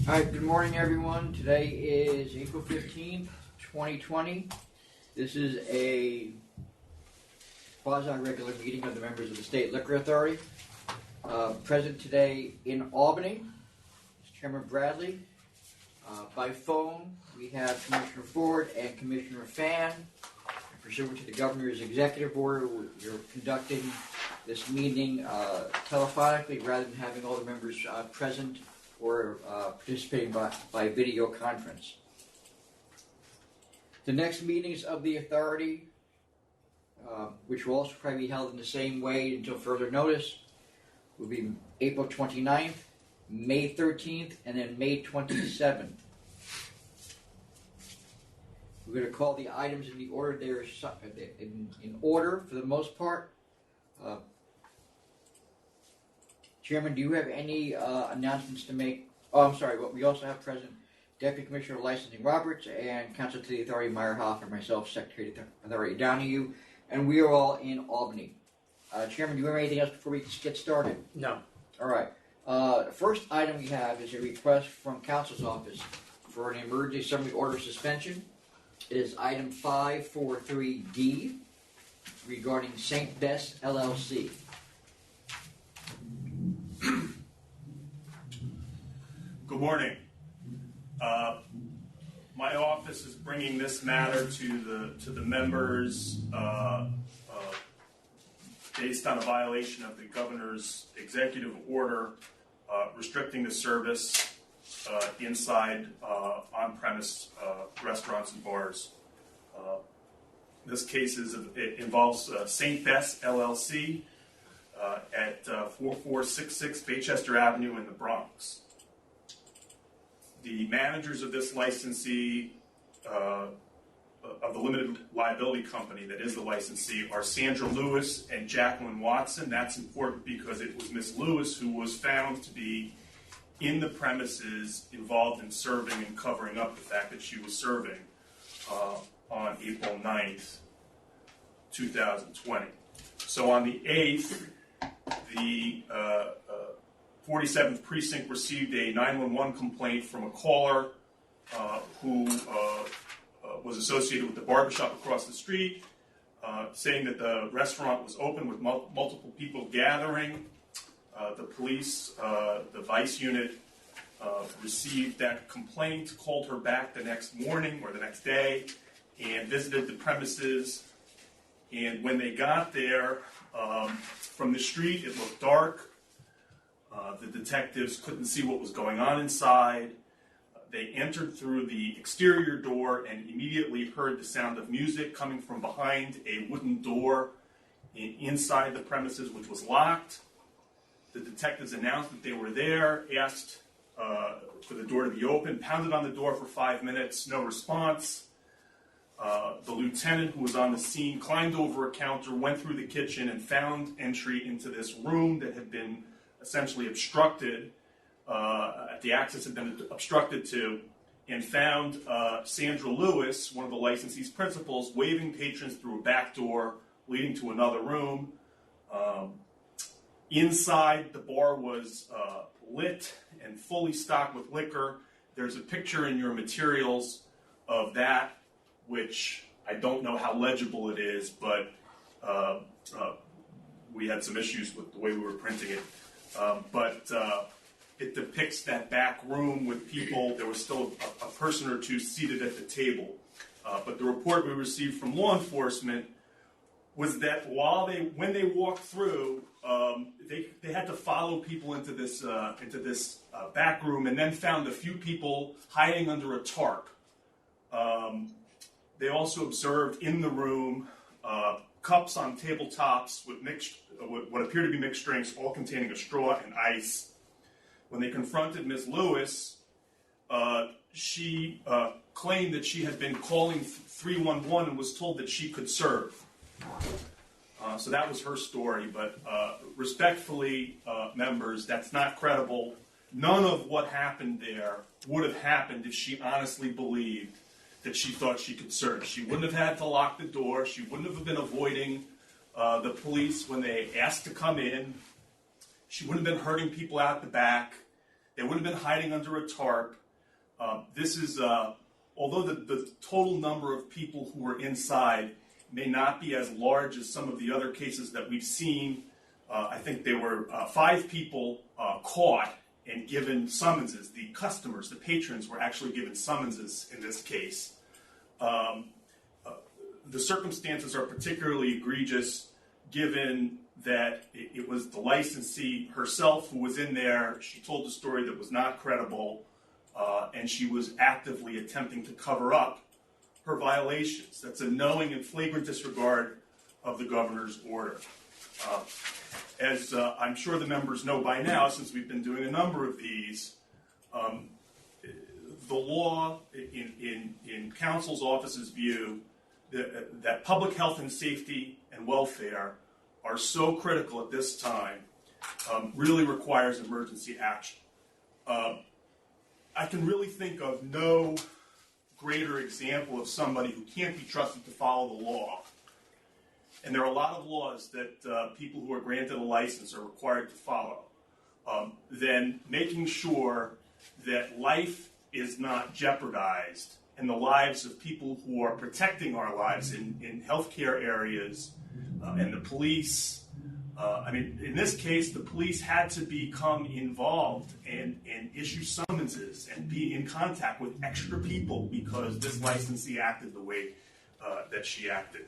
All right, good morning, everyone. Today is April 15th, 2020. This is a quasi-regular meeting of the members of the State Liquor Authority. Present today in Albany is Chairman Bradley. By phone, we have Commissioner Ford and Commissioner Fan. Pursuant to the Governor's executive order, we're conducting this meeting telephonically rather than having all the members present or participating by video conference. The next meetings of the authority, which will also probably be held in the same way until further notice, will be April 29th, May 13th, and then May 27th. We're going to call the items in the order they're in order for the most part. Chairman, do you have any announcements to make? Oh, I'm sorry. We also have present Deputy Commissioner of Licensing Roberts and Counsel to the Authority Meyer Hoff and myself, Secretary to the Authority Donahue, and we are all in Albany. Chairman, do you have anything else before we get started? No. All right. The first item we have is a request from Counsel's Office for an emergency summary order suspension. It is item 543D regarding St. Bess LLC. Good morning. My office is bringing this matter to the members based on a violation of the Governor's executive order restricting the service inside on-premise restaurants and bars. This case involves St. Bess LLC at 4466 Baychester Avenue in the Bronx. The managers of this licensee, of the limited liability company that is the licensee, are Sandra Lewis and Jacqueline Watson. That's important because it was Miss Lewis who was found to be in the premises involved in serving and covering up the fact that she was serving on April 9th, 2020. So on the 8th, the 47th Precinct received a 911 complaint from a caller who was associated with the barbershop across the street, saying that the restaurant was open with multiple people gathering. The police, the Vice unit, received that complaint, called her back the next morning or the next day, and visited the premises. And when they got there, from the street, it looked dark. The detectives couldn't see what was going on inside. They entered through the exterior door and immediately heard the sound of music coming from behind a wooden door inside the premises, which was locked. The detectives announced that they were there, asked for the door to be open, pounded on the door for 5 minutes, no response. The lieutenant who was on the scene climbed over a counter, went through the kitchen, and found entry into this room that had been essentially obstructed, the access had been obstructed to, and found Sandra Lewis, one of the licensee's principals, waving patrons through a back door leading to another room. Inside, the bar was lit and fully stocked with liquor. There's a picture in your materials of that, which I don't know how legible it is, but we had some issues with the way we were printing it. But it depicts that back room with people. There was still a person or two seated at the table. But the report we received from law enforcement was that when they walked through, they had to follow people into this back room, and then found a few people hiding under a tarp. They also observed in the room cups on tabletops with what appear to be mixed drinks, all containing a straw and ice. When they confronted Ms. Lewis, she claimed that she had been calling 311 and was told that she could serve. So that was her story, but respectfully, members, that's not credible. None of what happened there would have happened if she honestly believed that she thought she could serve. She wouldn't have had to lock the door. She wouldn't have been avoiding the police when they asked to come in. She wouldn't have been hurting people out the back. They would have been hiding under a tarp. This is, although the total number of people who were inside may not be as large as some of the other cases that we've seen, I think there were 5 people caught and given summonses. The customers, the patrons, were actually given summonses in this case. The circumstances are particularly egregious given that it was the licensee herself who was in there. She told a story that was not credible, and she was actively attempting to cover up her violations. That's a knowing and flagrant disregard of the governor's order. As I'm sure the members know by now, since we've been doing a number of these, the law, in counsel's office's view, that public health and safety and welfare are so critical at this time, really requires emergency action. I can really think of no greater example of somebody who can't be trusted to follow the law. And there are a lot of laws that people who are granted a license are required to follow, than making sure that life is not jeopardized and the lives of people who are protecting our lives in healthcare areas and the police. In this case, the police had to become involved and issue summonses and be in contact with extra people because this licensee acted the way that she acted.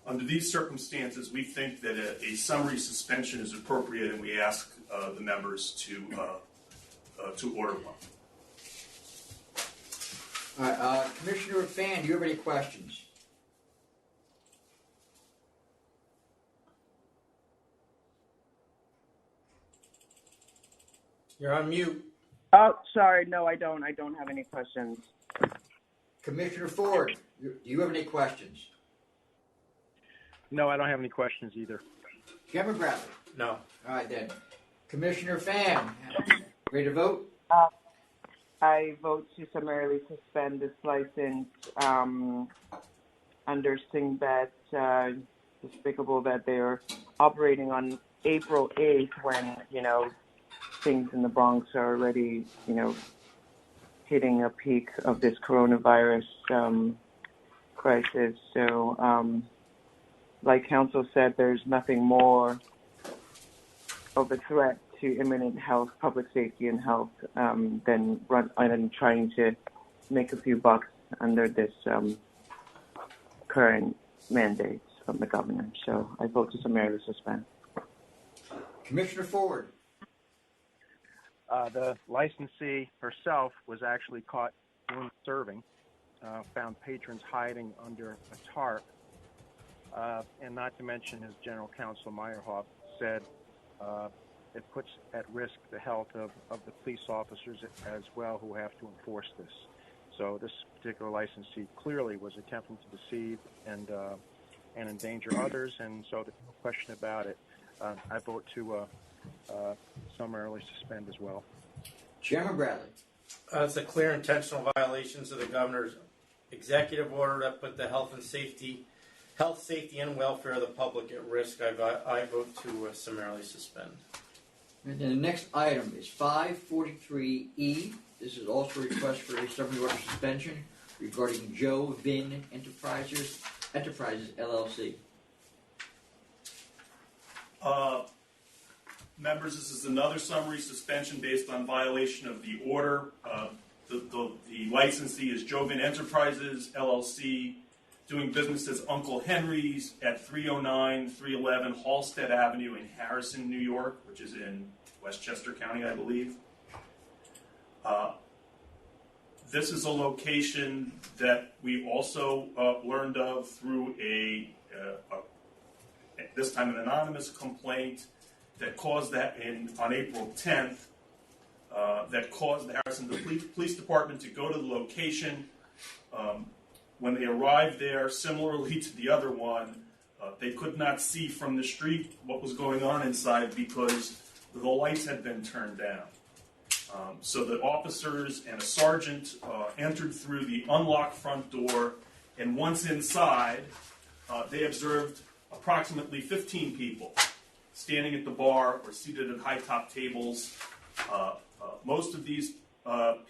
Under these circumstances, we think that a summary suspension is appropriate, and we ask the members to order one. All right, Commissioner Fan, do you have any questions? You're on mute. Oh, sorry. No, I don't. I don't have any questions. Commissioner Ford, do you have any questions? No, I don't have any questions either. Chairman Bradley? No. All right, then. Commissioner Fan, ready to vote? I vote to summarily suspend this license under Singbet. Despicable that they are operating on April 8th when, things in the Bronx are already, hitting a peak of this coronavirus crisis. So, like counsel said, there's nothing more of a threat to imminent health, public safety and health than trying to make a few bucks under this current mandates from the governor. So I vote to summarily suspend. Commissioner Ford? The licensee herself was actually caught doing serving, found patrons hiding under a tarp, and not to mention, as General Counsel Meyerhoff said, it puts at risk the health of the police officers as well who have to enforce this. So this particular licensee clearly was attempting to deceive and endanger others, and so there's no question about it. I vote to summarily suspend as well. Chairman Bradley? It's a clear intentional violations of the governor's executive order that put the health, safety, and welfare of the public at risk. I vote to summarily suspend. And then the next item is 543E. This is also a request for a summary order suspension regarding Joe Vin Enterprises LLC. Members, this is another summary suspension based on violation of the order. The licensee is Joe Vin Enterprises LLC, doing business as Uncle Henry's at 309-311 Halstead Avenue in Harrison, New York, which is in Westchester County, I believe. This is a location that we also learned of through this time an anonymous complaint that caused that on April 10th, that caused the Harrison Police Department to go to the location. When they arrived there, similarly to the other one, they could not see from the street what was going on inside because the lights had been turned down. So the officers and a sergeant entered through the unlocked front door, and once inside, they observed approximately 15 people standing at the bar or seated at high-top tables. Most of these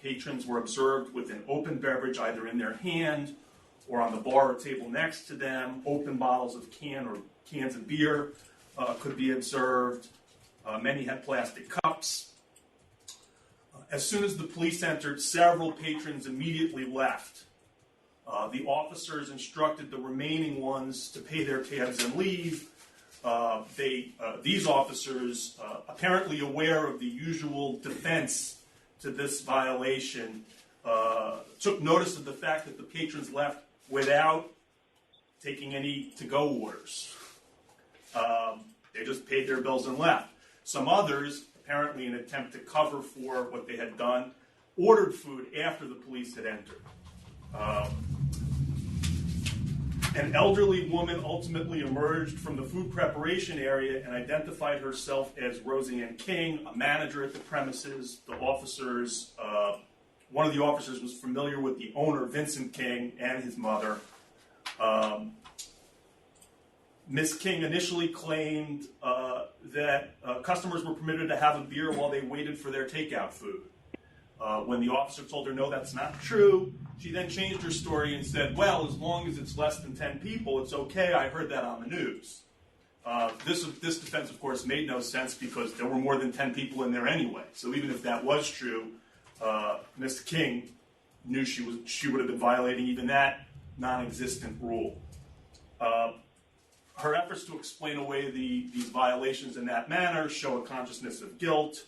patrons were observed with an open beverage either in their hand or on the bar or table next to them. Open bottles of cans of beer could be observed. Many had plastic cups. As soon as the police entered, several patrons immediately left. The officers instructed the remaining ones to pay their tabs and leave. These officers, apparently aware of the usual defense to this violation, took notice of the fact that the patrons left without taking any to-go orders. They just paid their bills and left. Some others, apparently in an attempt to cover for what they had done, ordered food after the police had entered. An elderly woman ultimately emerged from the food preparation area and identified herself as Roseanne King, a manager at the premises. The officers, one of the officers was familiar with the owner, Vincent King, and his mother. Ms. King initially claimed that customers were permitted to have a beer while they waited for their takeout food. When the officer told her, no, that's not true, she then changed her story and said, well, as long as it's less than 10 people, it's okay. I heard that on the news. This defense, of course, made no sense because there were more than 10 people in there anyway. So even if that was true, Ms. King knew she would have been violating even that non-existent rule. Her efforts to explain away these violations in that manner show a consciousness of guilt.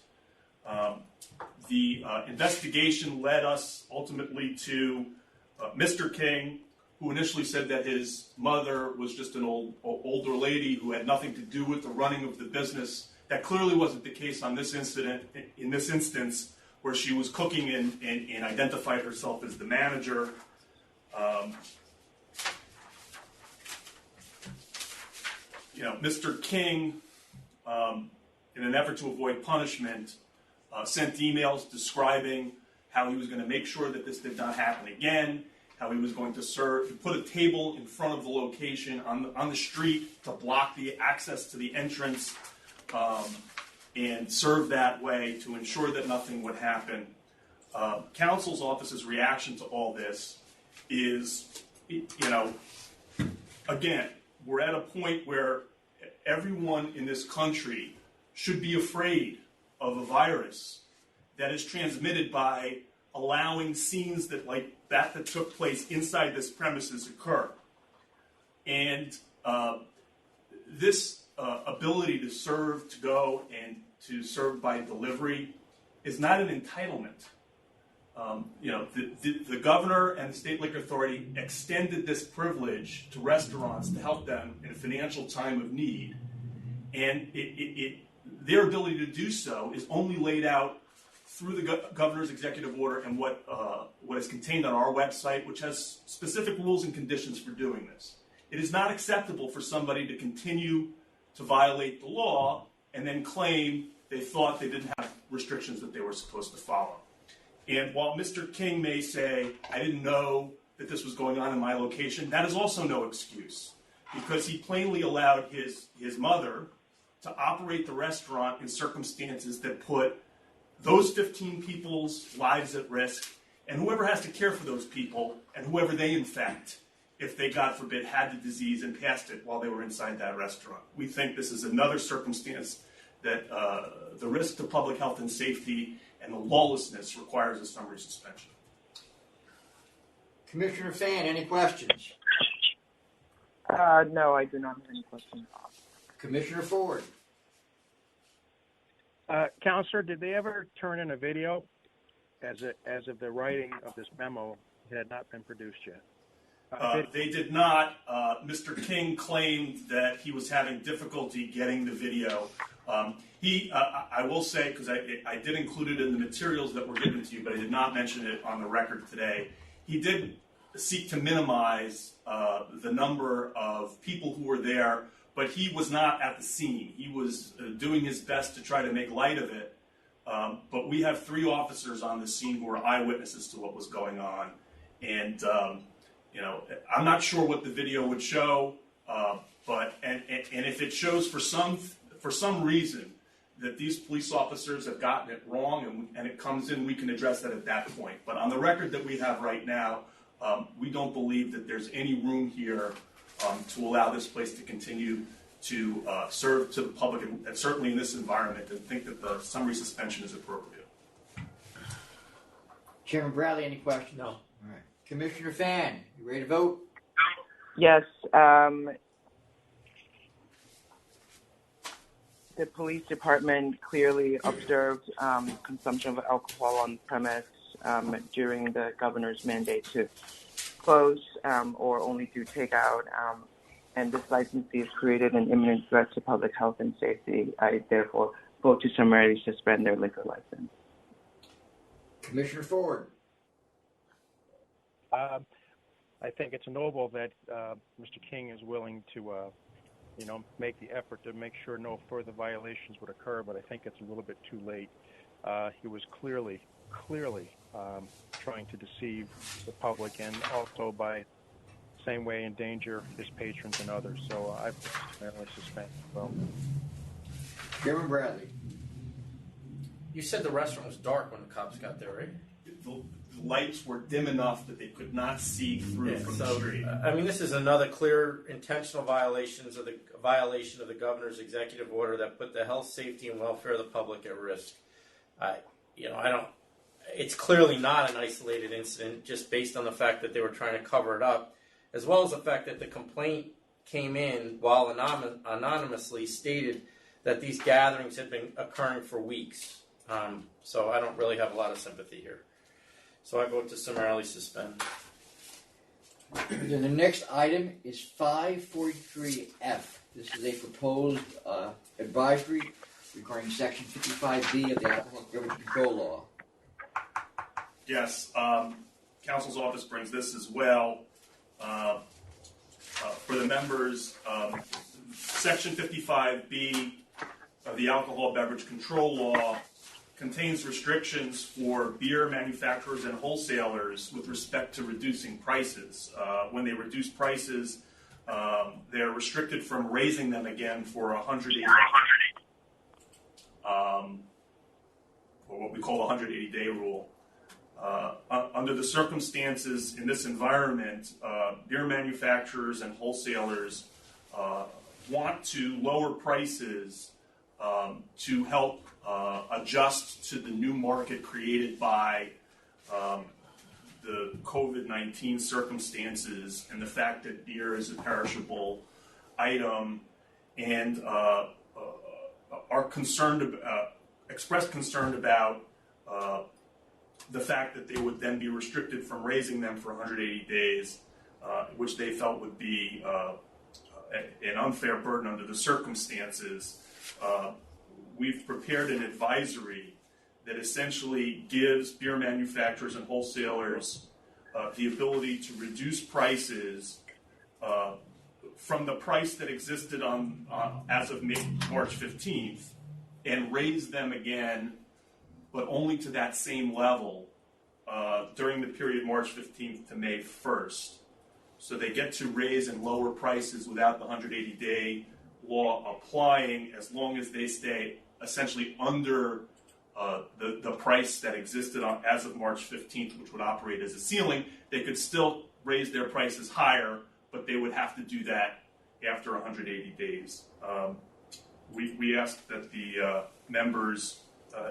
The investigation led us ultimately to Mr. King, who initially said that his mother was just an older lady who had nothing to do with the running of the business. That clearly wasn't the case on this incident. In this instance, where she was cooking and identified herself as the manager. Mr. King, in an effort to avoid punishment, sent emails describing how he was going to make sure that this did not happen again, how he was going to put a table in front of the location on the street to block the access to the entrance, and serve that way to ensure that nothing would happen. Counsel's office's reaction to all this is, again, we're at a point where everyone in this country should be afraid of a virus that is transmitted by allowing scenes that took place inside this premises occur. And this ability to serve to go and to serve by delivery is not an entitlement. The governor and the state liquor authority extended this privilege to restaurants to help them in a financial time of need. And their ability to do so is only laid out through the governor's executive order and what is contained on our website, which has specific rules and conditions for doing this. It is not acceptable for somebody to continue to violate the law and then claim they thought they didn't have restrictions that they were supposed to follow. And while Mr. King may say, I didn't know that this was going on in my location, that is also no excuse, because he plainly allowed his mother to operate the restaurant in circumstances that put those 15 people's lives at risk, and whoever has to care for those people, and whoever they infect, if they, God forbid, had the disease and passed it while they were inside that restaurant. We think this is another circumstance that the risk to public health and safety and the lawlessness requires a summary suspension. Commissioner Fan, any questions? No, I do not have any questions. Commissioner Ford. Counselor, did they ever turn in a video? As of the writing of this memo, it had not been produced yet. They did not. Mr. King claimed that he was having difficulty getting the video. I will say, because I did include it in the materials that were given to you, but I did not mention it on the record today. He did seek to minimize the number of people who were there, but he was not at the scene. He was doing his best to try to make light of it. But we have 3 officers on the scene who are eyewitnesses to what was going on. And, I'm not sure what the video would show, but if it shows for some reason that these police officers have gotten it wrong and it comes in, we can address that at that point. But on the record that we have right now, we don't believe that there's any room here to allow this place to continue to serve to the public, and certainly in this environment, and think that the summary suspension is appropriate. Chairman Bradley, any questions? No. All right. Commissioner Fan, you ready to vote? Yes. The police department clearly observed consumption of alcohol on premise during the governor's mandate to close or only do takeout. And this licensee has created an imminent threat to public health and safety. I therefore vote to summarily suspend their liquor license. Commissioner Ford. I think it's noble that Mr. King is willing to, make the effort to make sure no further violations would occur, but I think it's a little bit too late. He was clearly trying to deceive the public and also by same way endanger his patrons and others. So I summarily suspend. Well, Chairman Bradley. You said the restaurant was dark when the cops got there, right? The lights were dim enough that they could not see through from the street. I mean, this is another clear intentional violation of the governor's executive order that put the health, safety, and welfare of the public at risk. It's clearly not an isolated incident just based on the fact that they were trying to cover it up, as well as the fact that the complaint came in while anonymously stated that these gatherings had been occurring for weeks. So I don't really have a lot of sympathy here. So I vote to summarily suspend. Then the next item is 543F. This is a proposed advisory regarding Section 55B of the Alcohol Beverage Control Law. Yes, Council's office brings this as well. For the members, Section 55B of the Alcohol Beverage Control Law contains restrictions for beer manufacturers and wholesalers with respect to reducing prices. When they reduce prices, they're restricted from raising them again for 180 days, or what we call the 180-day rule. Under the circumstances in this environment, beer manufacturers and wholesalers want to lower prices to help adjust to the new market created by the COVID-19 circumstances and the fact that beer is a perishable item, and are concerned, expressed concern about the fact that they would then be restricted from raising them for 180 days, which they felt would be an unfair burden under the circumstances. We've prepared an advisory that essentially gives beer manufacturers and wholesalers the ability to reduce prices from the price that existed on as of March 15th and raise them again, but only to that same level during the period March 15th to May 1st. So they get to raise and lower prices without the 180-day law applying, as long as they stay essentially under the price that existed as of March 15th, which would operate as a ceiling. They could still raise their prices higher, but they would have to do that after 180 days. We ask that the members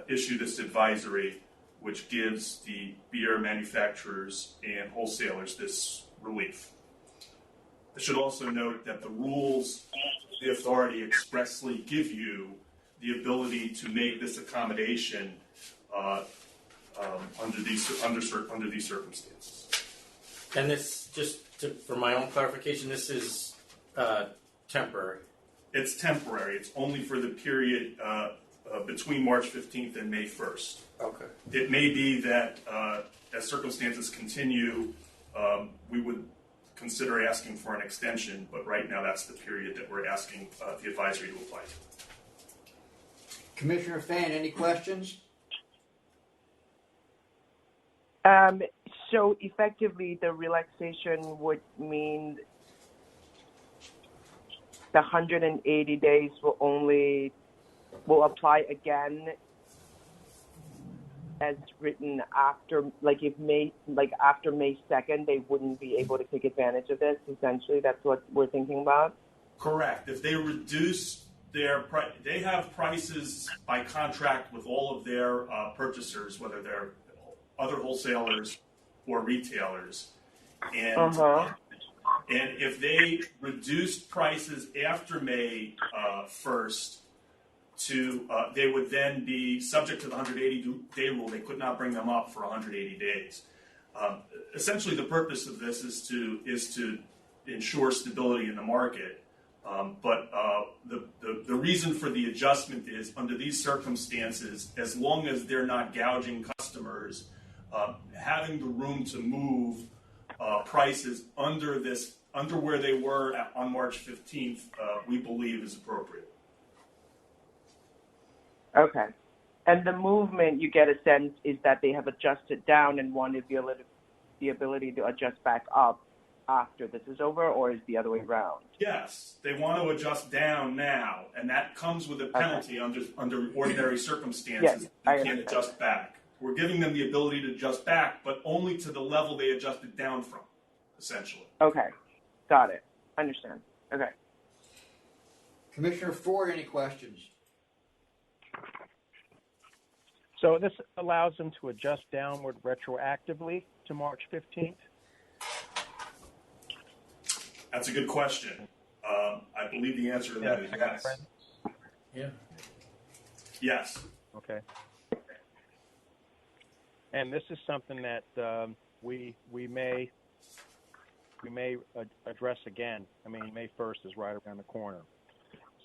issue this advisory, which gives the beer manufacturers and wholesalers this relief. I should also note that the rules of the authority expressly give you the ability to make this accommodation under these circumstances. And this, for my own clarification, this is temporary. It's temporary. It's only for the period between March 15th and May 1st. Okay. It may be that as circumstances continue, we would consider asking for an extension, but right now that's the period that we're asking the advisory to apply to. Commissioner Fan, any questions? So effectively, the relaxation would mean the 180 days will only will apply again as written after, like if after May 2nd, they wouldn't be able to take advantage of this. Essentially, that's what we're thinking about. Correct. If they reduce their they have prices by contract with all of their purchasers, whether they're other wholesalers or retailers, and if they reduced prices after May 1st to, they would then be subject to the 180-day rule. They could not bring them up for 180 days. Essentially, the purpose of this is to ensure stability in the market. But the reason for the adjustment is, under these circumstances, as long as they're not gouging customers, having the room to move prices under where they were on March 15th, we believe is appropriate. Okay. And the movement, you get a sense, is that they have adjusted down and wanted the ability to adjust back up after this is over, or is the other way around? Yes, they want to adjust down now, and that comes with a penalty under ordinary circumstances. Yes, You can't adjust back. We're giving them the ability to adjust back, but only to the level they adjusted down from, essentially. Okay. Got it. Understand. Okay. Commissioner Ford, any questions? So this allows them to adjust downward retroactively to March 15th? That's a good question. I believe the answer to that is yes. Yeah. Yes. Okay. And this is something that we may address again. I mean, May 1st is right around the corner,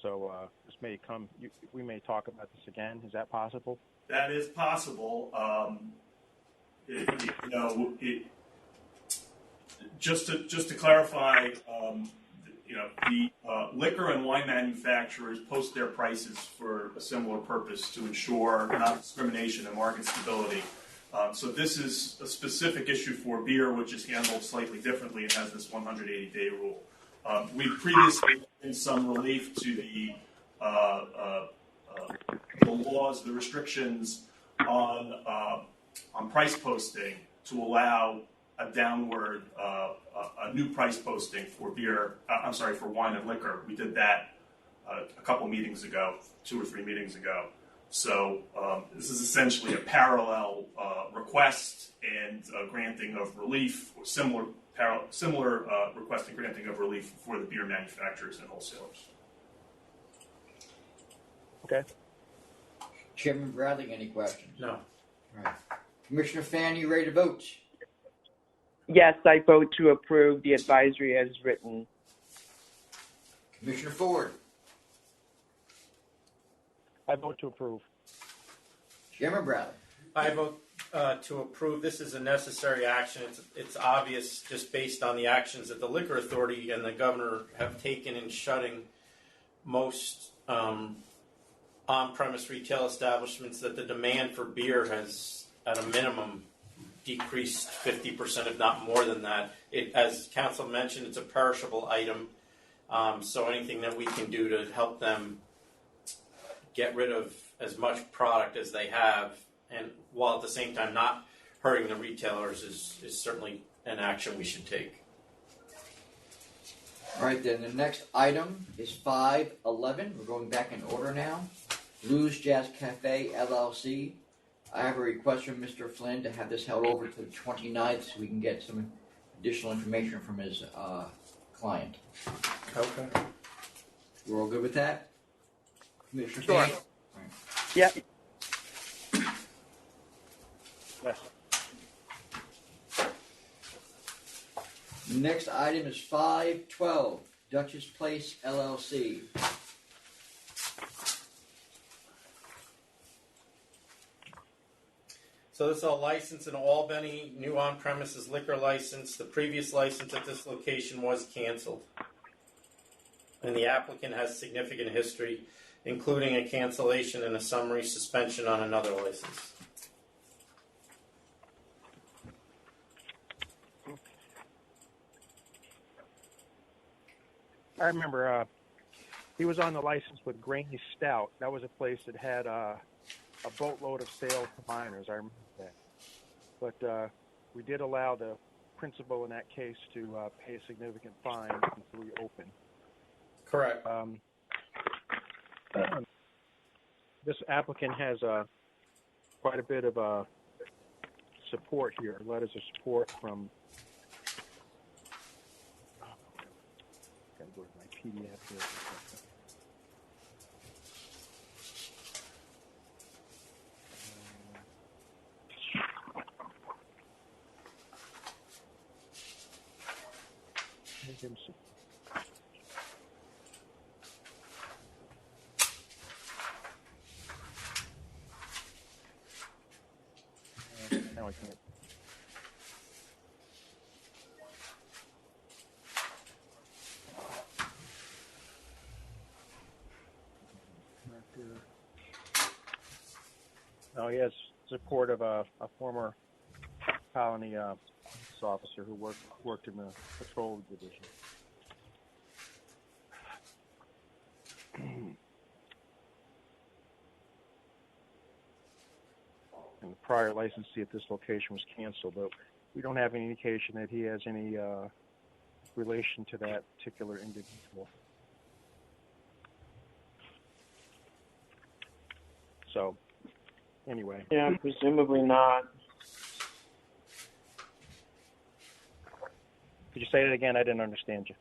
so this may come. We may talk about this again. Is that possible? That is possible. Just to clarify, the liquor and wine manufacturers post their prices for a similar purpose, to ensure non-discrimination and market stability. So this is a specific issue for beer, which is handled slightly differently and has this 180-day rule. We previously given some relief to the laws, the restrictions on price posting to allow a downward, a new price posting for for wine and liquor. We did that a couple meetings ago, 2 or 3 meetings ago. So this is essentially a parallel request and granting of relief, or similar request and granting of relief for the beer manufacturers and wholesalers. Okay. Chairman Bradley, any questions? No. All right. Commissioner Fan, you ready to vote? Yes, I vote to approve the advisory as written. Commissioner Ford? I vote to approve. Chairman Bradley? I vote to approve. This is a necessary action. It's obvious, just based on the actions that the Liquor Authority and the governor have taken in shutting most on-premise retail establishments, that the demand for beer has, at a minimum, decreased 50%, if not more than that. As Council mentioned, it's a perishable item, so anything that we can do to help them get rid of as much product as they have, and while at the same time not hurting the retailers, is certainly an action we should take. All right, then the next item is 511. We're going back in order now. Blues Jazz Cafe, LLC. I have a request from Mr. Flynn to have this held over to the 29th so we can get some additional information from his client. Okay. We're all good with that? Commissioner Sure. Fan? All right. Yep. Yes. The next item is 512, Duchess Place, LLC. So this is a license in Albany, new on-premises liquor license. The previous license at this location was canceled. And the applicant has significant history, including a cancellation and a summary suspension on another license. I remember He was on the license with Graney Stout. That was a place that had a boatload of sales to minors. I remember that. But we did allow the principal in that case to pay a significant fine to reopen. Correct. This applicant has quite a bit of support here, letters of support from. Gotta go to my PDF here. Make him see. Now I can't. No, he has support of a former colony police officer who worked in the patrol division. And the prior licensee at this location was canceled, but we don't have any indication that he has any relation to that particular individual. So, anyway. Yeah, presumably not. Could you say that again? I didn't understand you.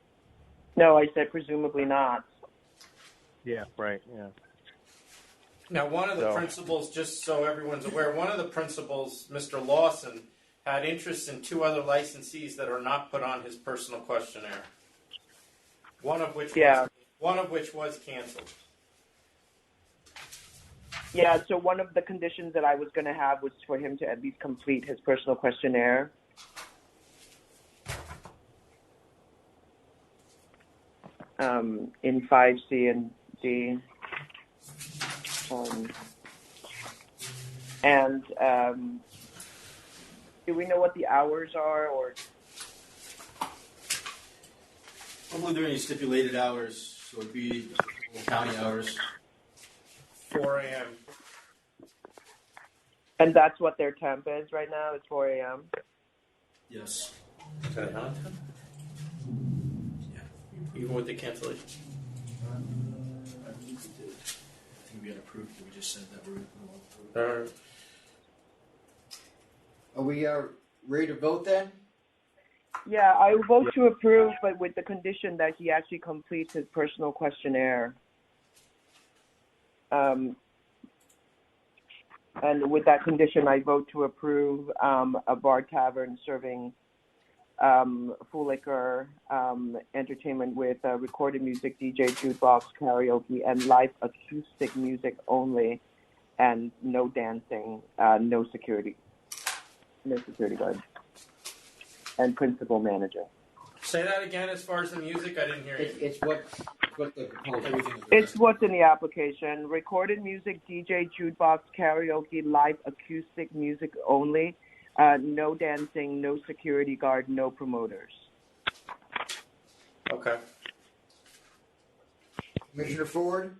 No, I said presumably not. Yeah, right, yeah. Now, one of the principals, just so everyone's aware, one of the principals, Mr. Lawson, had interest in two other licensees that are not put on his personal questionnaire. One of which was canceled. Yeah, so one of the conditions that I was going to have was for him to at least complete his personal questionnaire. In 5C and D. Do we know what the hours are, or? I don't believe there are any stipulated hours, so it'd be county hours. 4 a.m. And that's what their temp is right now, it's 4 a.m.? Yes. Is that how? Yeah. Even with the cancellation? I think we did. I think we had approved it. We just said that we're Are we ready to vote then? Yeah, I vote to approve, but with the condition that he actually completes his personal questionnaire. And with that condition, I vote to approve a bar tavern serving full liquor, entertainment with recorded music, DJ, jukebox, karaoke, and live acoustic music only, and no dancing, no security guard, and principal manager. Say that again as far as the music? I didn't hear you. It's what the proposal. everything is It's what's in the application. Recorded music, DJ, jukebox, karaoke, live acoustic music only. No dancing, no security guard, no promoters. Okay. Commissioner Ford?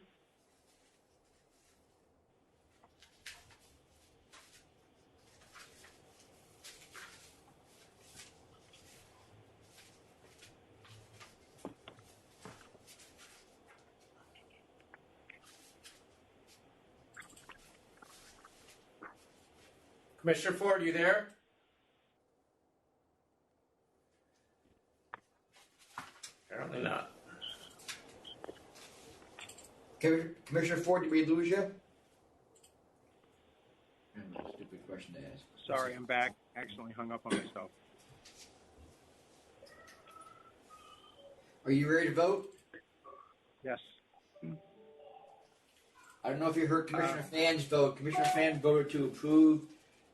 Commissioner Ford, are you there? Apparently not. Commissioner Ford, did we lose you? Stupid question to ask. Sorry, I'm back. Accidentally hung up on myself. Are you ready to vote? Yes. I don't know if you heard Commissioner Fan's vote. Commissioner Fan voted to approve,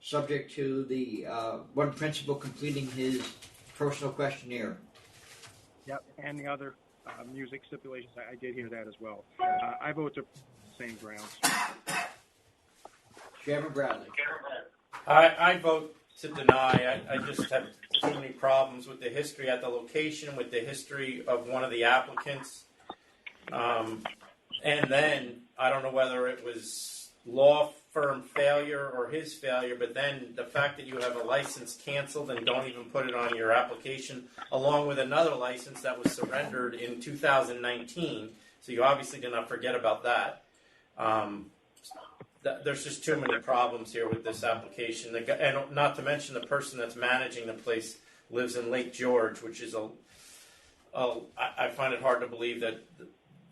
subject to the one principal completing his personal questionnaire. Yep, and the other music stipulations, I did hear that as well. I vote to same grounds. Chairman Bradley. I vote to deny. I just have too many problems with the history at the location, with the history of one of the applicants. And then, I don't know whether it was law firm failure or his failure, but then the fact that you have a license canceled and don't even put it on your application, along with another license that was surrendered in 2019, so you obviously did not forget about that. There's just too many problems here with this application, and not to mention the person that's managing the place lives in Lake George, which is I find it hard to believe that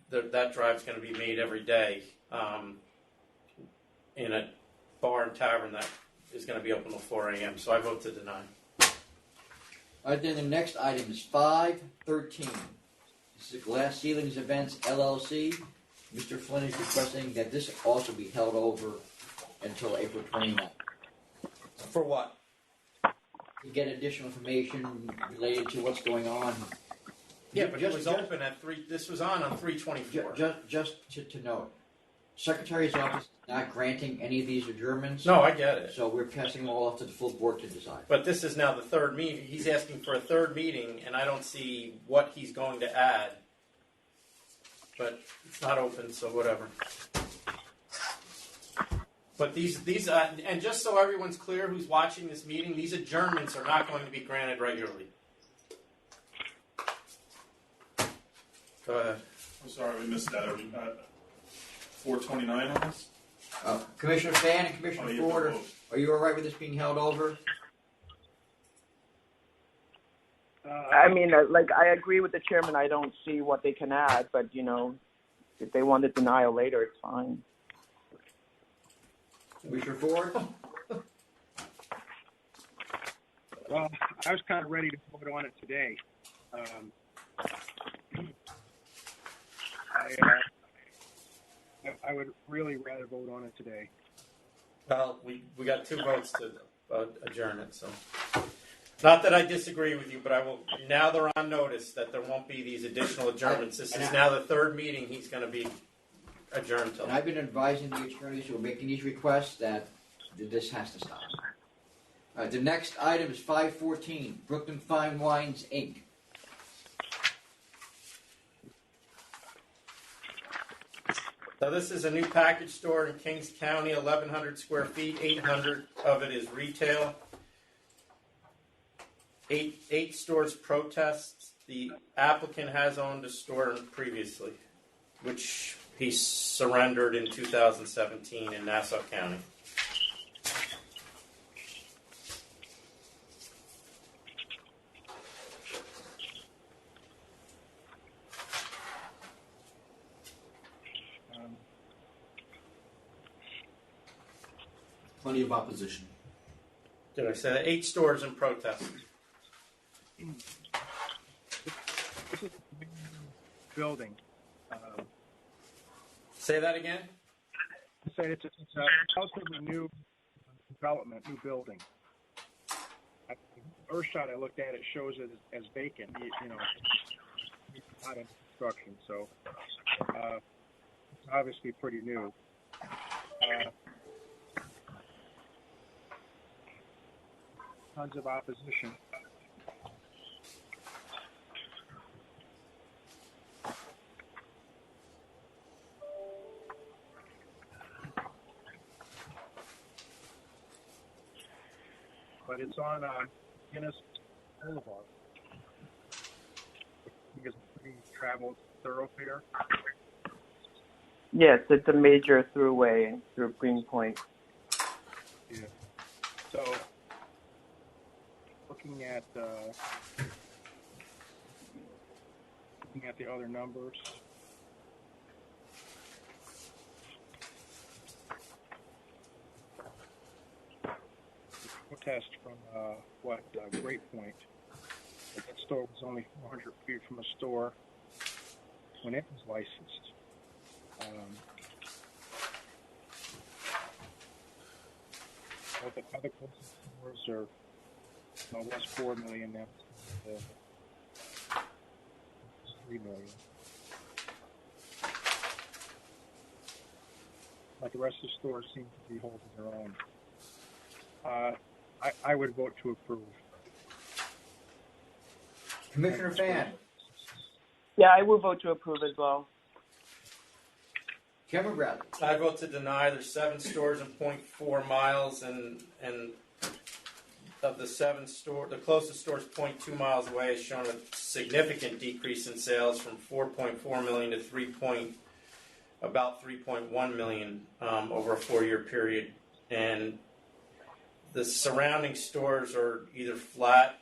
that drive's going to be made every day in a bar and tavern that is going to be open till 4 a.m. So I vote to deny. All right, then the next item is 513. This is Glass Ceilings Events LLC. Mr. Flynn is requesting that this also be held over until April 29th. For what? To get additional information related to what's going on. Yeah, but it was open at 3. This was on 3/24. Just to note, Secretary's office is not granting any of these adjournments. No, I get it. So we're passing them all off to the full board to decide. But this is now the third meeting. He's asking for a third meeting, and I don't see what he's going to add. But it's not open, so whatever. But these and just so everyone's clear who's watching this meeting, these adjournments are not going to be granted regularly. Go ahead. I'm sorry, we missed that. Are we at 429 on this? Commissioner Fan and Commissioner you have to Ford, vote. are you all right with this being held over? I mean, I agree with the chairman. I don't see what they can add, but, if they want a denial later, it's fine. Commissioner Ford? Well, I was kind of ready to vote on it today. I would really rather vote on it today. Well, we got 2 votes to adjourn it, so. Not that I disagree with you, but I will. Now they're on notice that there won't be these additional adjournments. This is now the third meeting he's going to be adjourned till. And I've been advising the attorneys who are making these requests that this has to stop. The next item is 514, Brooklyn Fine Wines, Inc. So this is a new package store in Kings County, 1,100 square feet, 800 of it is retail. Eight stores protest. The applicant has owned a store previously, which he surrendered in 2017 in Nassau County. Plenty of opposition. Did I say that? 8 stores in protest. This is a building. Say that again? I said it's a relatively new development, new building. The first shot I looked at, it shows it as vacant. It's not in construction, so it's obviously pretty new. Tons of opposition. But it's on Guinness Boulevard. I think it's a pretty traveled thoroughfare. Yes, it's a major throughway through Greenpoint. Yeah. So, looking at the other numbers. Protest from Great Point. That store was only 400 feet from a store when it was licensed. All the other closest stores are was 4 million now. 3 million. Like the rest of the stores seem to be holding their own. I would vote to approve. Commissioner Fan? Yeah, I will vote to approve as well. Chairman Bradley. I vote to deny. There's 7 stores in 0.4 miles, and of the 7 the closest store is 0.2 miles away, has shown a significant decrease in sales from 4.4 million to about 3.1 million over a 4-year period, and the surrounding stores are either flat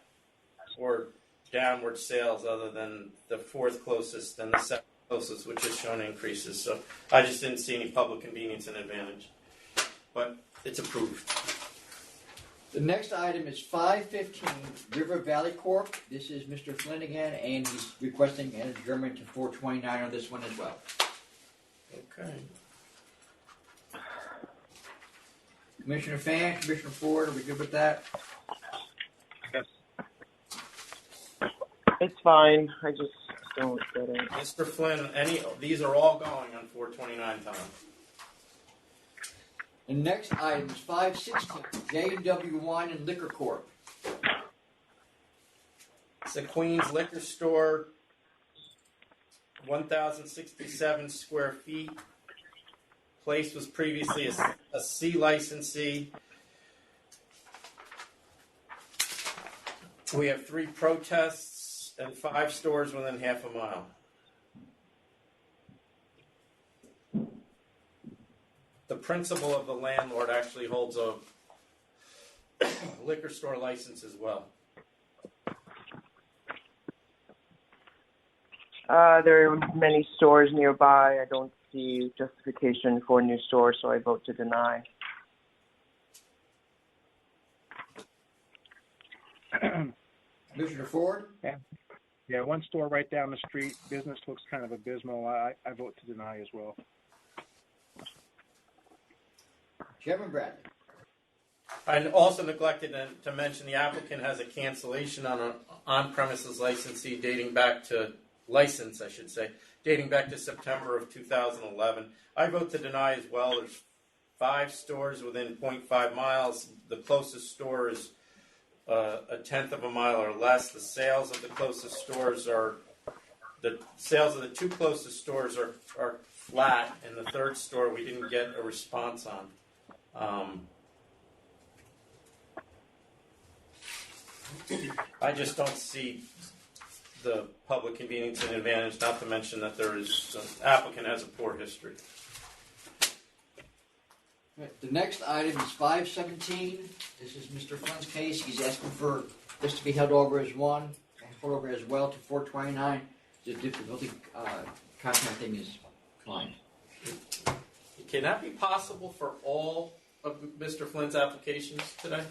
or downward sales, other than the 4th closest and the 7th closest, which has shown increases. So I just didn't see any public convenience and advantage, but it's approved. The next item is 515 River Valley Corp. This is Mr. Flynn again, and he's requesting an adjournment to 429 on this one as well. Okay. Commissioner Fan, Commissioner Ford, are we good with that? It's fine. I just don't get it. Mr. Flynn, these are all going on 429 time. The next item is 516 J&W Wine and Liquor Corp. It's a Queens liquor store, 1,067 square feet. Place was previously a C licensee. We have 3 protests and 5 stores within half a mile. The principal of the landlord actually holds a liquor store license as well. There are many stores nearby. I don't see justification for a new store, so I vote to deny. Commissioner Ford? Yeah, one store right down the street. Business looks kind of abysmal. I vote to deny as well. Chairman Bradley. I also neglected to mention the applicant has a cancellation on an on-premises licensee dating back to September of 2011. I vote to deny as well. There's 5 stores within 0.5 miles. The closest store is a tenth of a mile or less. The sales of the closest stores the 2 closest stores are flat, and the 3rd store we didn't get a response on. I just don't see the public convenience and advantage, not to mention that the applicant has a poor history. The next item is 517. This is Mr. Flynn's case. He's asking for this to be held over as one, and held over as well to 429. The difficulty contacting is declined. Can that be possible for all of Mr. Flynn's applications today?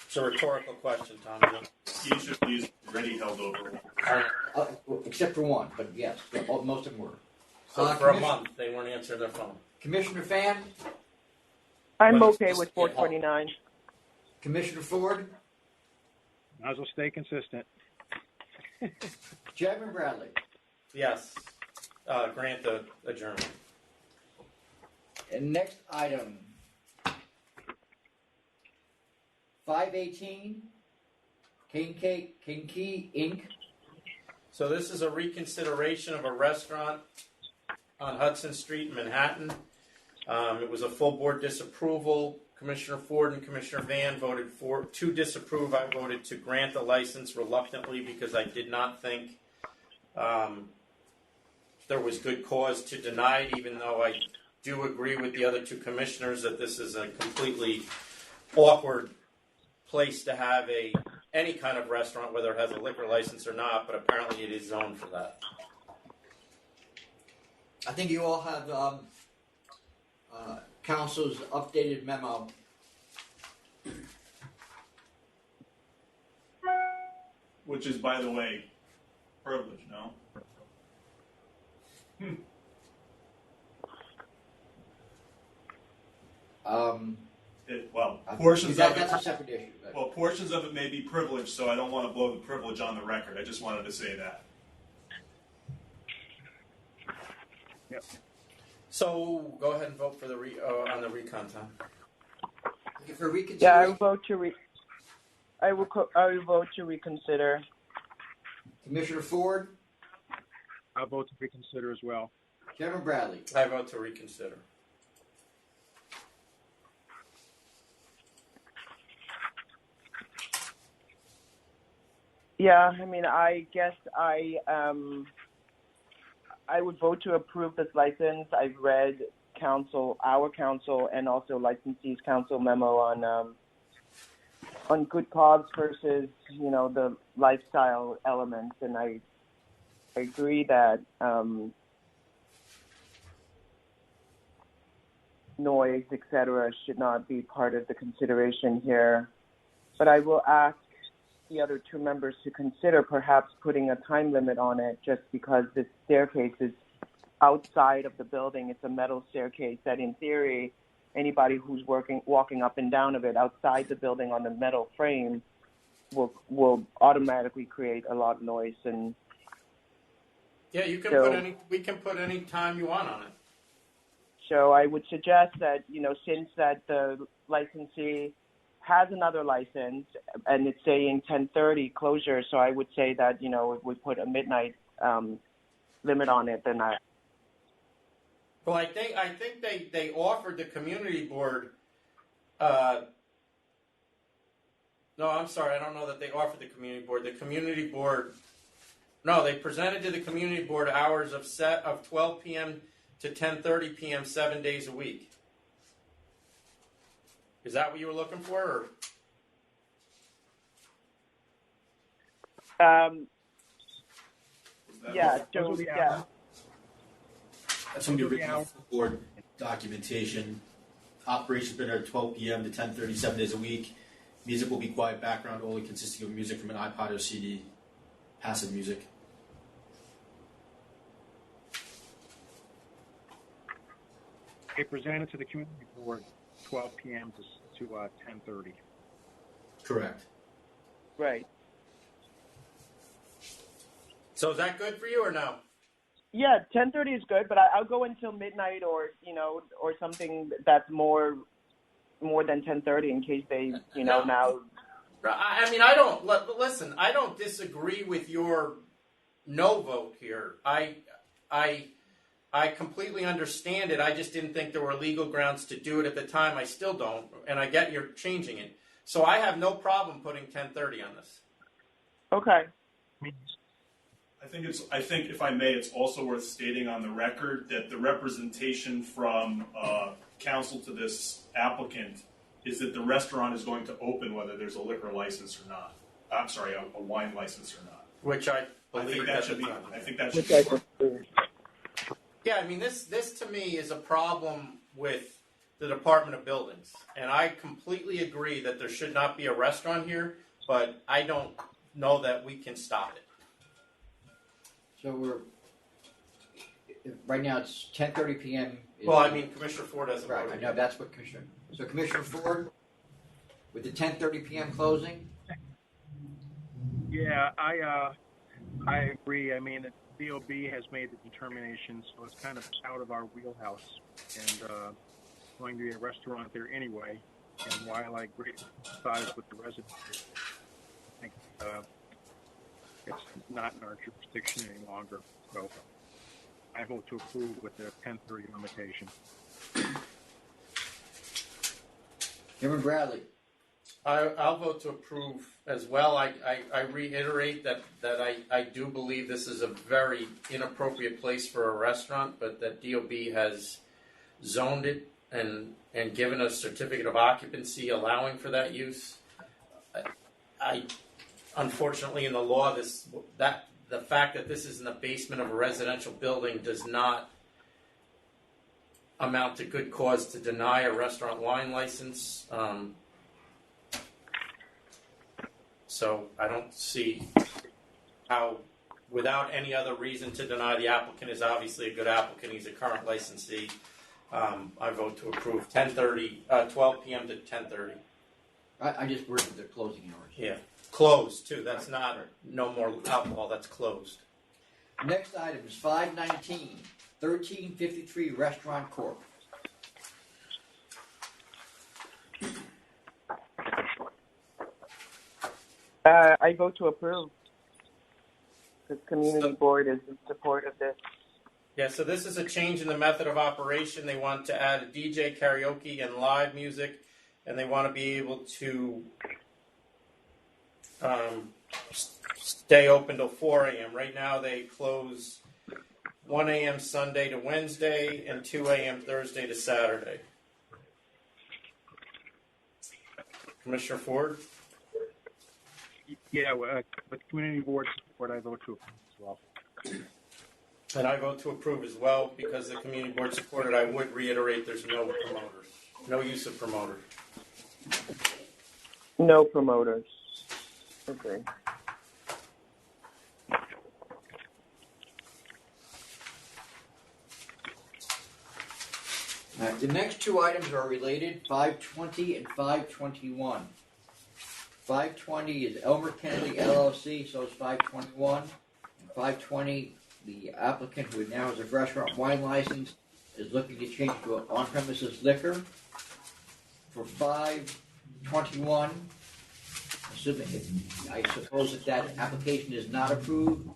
It's a rhetorical question, Tom. Usually is already held over. Except for one, but yes, most of them were. So for a month, they weren't answering their phone. Commissioner Fan? I'm okay with 429. Commissioner Ford? Might as well stay consistent. Chairman Bradley? Yes. Grant the adjournment. And next item, 518, Kinky Inc. So this is a reconsideration of a restaurant on Hudson Street in Manhattan. It was a full board disapproval. Commissioner Ford and Commissioner Van voted to disapprove. I voted to grant the license reluctantly because I did not think there was good cause to deny it, even though I do agree with the other 2 commissioners that this is a completely awkward place to have any kind of restaurant, whether it has a liquor license or not, but apparently it is zoned for that. I think you all have Council's updated memo. Which is, by the way, privilege, no? Portions of it. That's a separate issue. But. Well, portions of it may be privileged, so I don't want to blow the privilege on the record. I just wanted to say that. Yep. So go ahead and vote for the on the recon time. For reconsideration. Yeah, I will vote to reconsider. Commissioner Ford? I'll vote to reconsider as well. Chairman Bradley. I vote to reconsider. Yeah, I mean, I guess I would vote to approve this license. I've read our council, and also licensee's council memo on good cause versus, the lifestyle elements, and I agree that noise, etc., should not be part of the consideration here. But I will ask the other two members to consider perhaps putting a time limit on it, just because this staircase is outside of the building. It's a metal staircase that, in theory, anybody who's walking up and down of it outside the building on the metal frame will automatically create a lot of noise. And Yeah, you can we can put any time you want on it. so I would suggest that, since that the licensee has another license and it's saying 10:30 closure, so I would say that, if we put a midnight limit on it, then Well, I think they offered the community board. No, I'm sorry. I don't know that they offered the community board. The community board. No, they presented to the community board hours of 12 p.m. to 10:30 p.m. 7 days a week. Is that what you were looking for? Or? yeah, so, yeah. That's from the original board documentation. Operations been at 12 p.m. to 10:30, 7 days a week. Music will be quiet background only, consisting of music from an iPod or CD. Passive music. They presented to the community board 12 p.m. to 10:30. Correct. Right. So is that good for you or no? Yeah, 10:30 is good, but I'll go until midnight, or or something that's more than 10:30 in case they No. now. I mean, I don't listen. I don't disagree with your no vote here. I completely understand it. I just didn't think there were legal grounds to do it at the time. I still don't, and I get you're changing it. So I have no problem putting 10:30 on this. Okay. I think, if I may, it's also worth stating on the record that the representation from council to this applicant is that the restaurant is going to open whether there's a liquor license or not. I'm sorry, a wine license or not. Which I I believe think that should be. I think that should Which be. Yeah, I mean, this to me is a problem with the Department of Buildings. And I completely agree that there should not be a restaurant here, but I don't know that we can stop it. So right now it's 10:30 p.m. Well, I mean, Commissioner Ford hasn't Right, I voted know, yet. that's what Commissioner. So Commissioner Ford, with the 10:30 p.m. closing, Yeah, I agree. I mean, the DOB has made the determination, so it's kind of out of our wheelhouse, and going to be a restaurant there anyway. And while I agree size with the residents, I think it's not in our jurisdiction any longer. So I vote to approve with the 10:30 limitation. Chairman Bradley. I'll vote to approve as well. I reiterate that I do believe this is a very inappropriate place for a restaurant, but that DOB has zoned it and given a certificate of occupancy allowing for that use. I unfortunately in the law the fact that this is in the basement of a residential building does not amount to good cause to deny a restaurant wine license. So I don't see how, without any other reason to deny, the applicant is obviously a good applicant. He's a current licensee. I vote to approve 12 p.m. to 10:30. I just worked with the closing hours. Yeah, closed too. That's not no more alcohol. That's closed. Next item is 519, 1353 Restaurant Corp. I vote to approve. The community board is in support of this. Yeah, so this is a change in the method of operation. They want to add a DJ, karaoke, and live music, and they want to be able to stay open till 4 a.m. Right now they close 1 a.m. Sunday to Wednesday and 2 a.m. Thursday to Saturday. Commissioner Ford? Yeah, with community board support, I vote to approve as well. And I vote to approve as well because the community board supported. I would reiterate there's no promoters, no use of promoters. No promoters. Okay. The next two items are related, 520 and 521. 520 is Elmer Kennedy LLC, so is 521. And 520, the applicant, who now has a restaurant wine license, is looking to change to an on-premises liquor. For 521, I suppose if that application is not approved,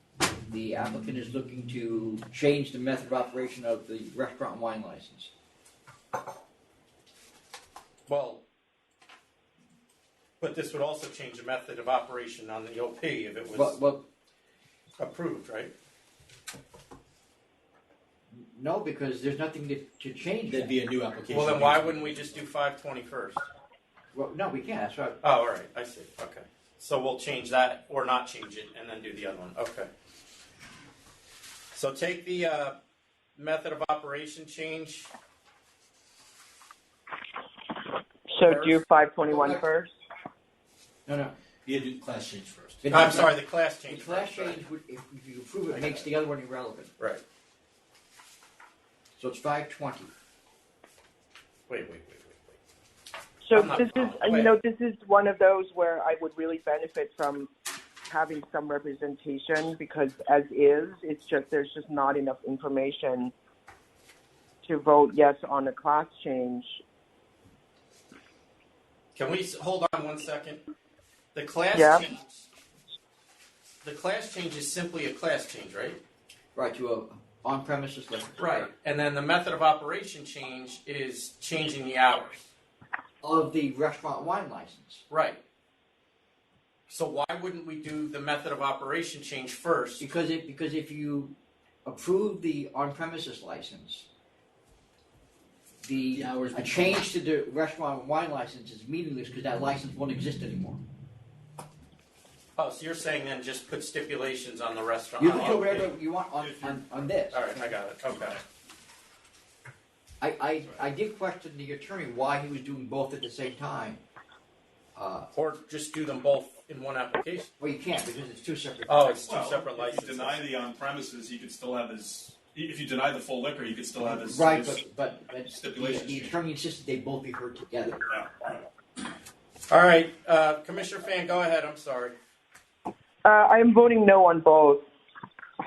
the applicant is looking to change the method of operation of the restaurant wine license. Well, but this would also change the method of operation on the OP if it was Well, approved, right? no, because there's nothing to change. There'd be a new application. Well, then why wouldn't we just do 520 first? Well, no, we can't. That's right. Oh, all right. I see. Okay. So we'll change that or not change it and then do the other one. Okay. So take the method of operation change. So First. do 521 first? No. You do class change first. I'm sorry, the class The change. class first, right. change, if you approve it, makes the other one irrelevant. Right. So it's 520. Wait. So I'm not this is, following. this is one of those where I would really benefit from having some representation because as is, there's just not enough information to vote yes on a class change. Can we hold on 1 second? The class Yeah. change. The class change is simply a class change, right? Right, to a on-premises liquor. Right. And then the method of operation change is changing the hours. Of the restaurant wine license. Right. So why wouldn't we do the method of operation change first? Because if you approve the on-premises license, The hours a change to the restaurant wine license is meaningless because that license won't exist anymore. Oh, so you're saying then just put stipulations on the restaurant? You can do Oh, whatever okay. you want on this. All right, I got it. Okay. I did question the attorney why he was doing both at the same time. Or just do them both in one application. Well, you can't because it's two separate. Oh, it's two Well, separate if licenses. you deny the on-premises, he could still have his. If you deny the full liquor, you could still have his. Right, his- but stipulations the change. attorney insisted they both be heard together. Yeah. All right, Commissioner Fan, go ahead. I'm sorry. I am voting no on both. All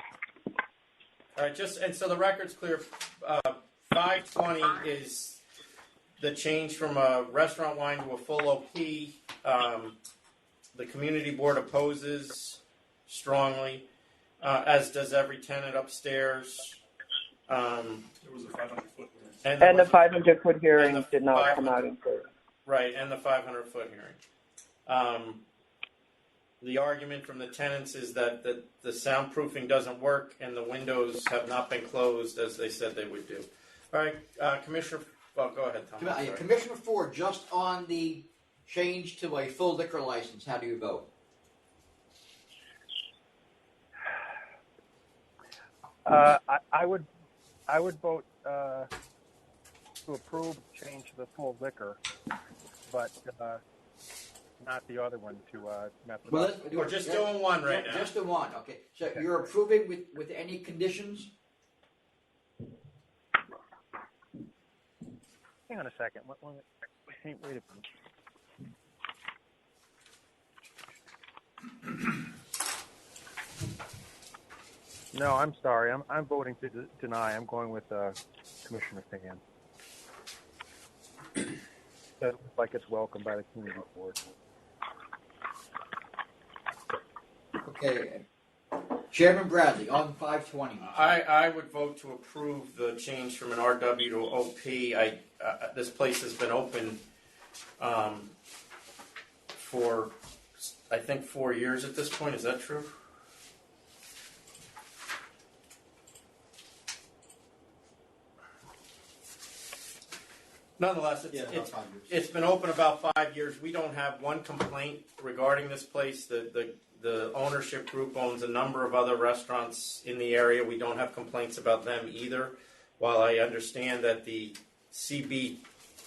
right, and so the record's clear. 520 is the change from a restaurant wine to a full OP. The community board opposes strongly, as does every tenant upstairs. There was a 500-foot. And And the the 500-foot hearing and the did not come 500 out in favor. Right, and the 500-foot hearing. The argument from the tenants is that the soundproofing doesn't work and the windows have not been closed as they said they would do. All right, Commissioner, well, go ahead, Tom. I'm sorry. Commissioner Ford, just on the change to a full liquor license, how do you vote? I would vote to approve change to the full liquor, but not the other one to method. Well, We're just doing one right now. Just the one, okay. So you're approving with any conditions? Hang on a second. Wait a minute. No, I'm sorry. I'm voting to deny. I'm going with Commissioner Fan. That looks like it's welcomed by the community board. Okay. Chairman Bradley, on 520. I would vote to approve the change from an RW to OP. This place has been open for, I think, 4 years at this point. Is that true? Nonetheless, About 5 years. it's been open about 5 years. We don't have one complaint regarding this place. The ownership group owns a number of other restaurants in the area. We don't have complaints about them either. While I understand that the CB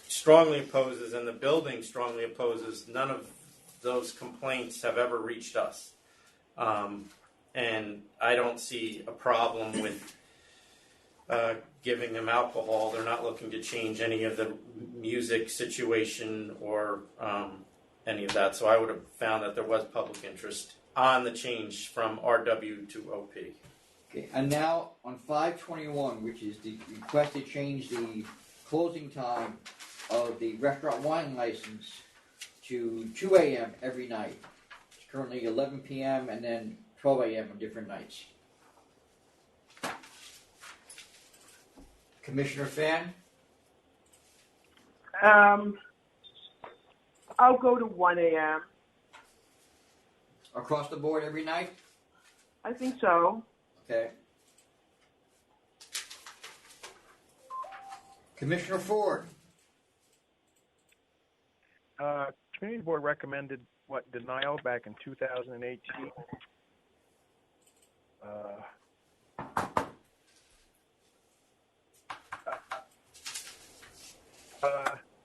strongly opposes and the building strongly opposes, none of those complaints have ever reached us. And I don't see a problem with giving them alcohol. They're not looking to change any of the music situation or any of that. So I would have found that there was public interest on the change from RW to OP. Okay, and now on 521, which is the request to change the closing time of the restaurant wine license to 2 a.m. every night. It's currently 11 p.m. and then 12 a.m. on different nights. Commissioner Fan? I'll go to 1 a.m. Across the board every night? I think so. Okay. Commissioner Ford? Community Board recommended denial back in 2018.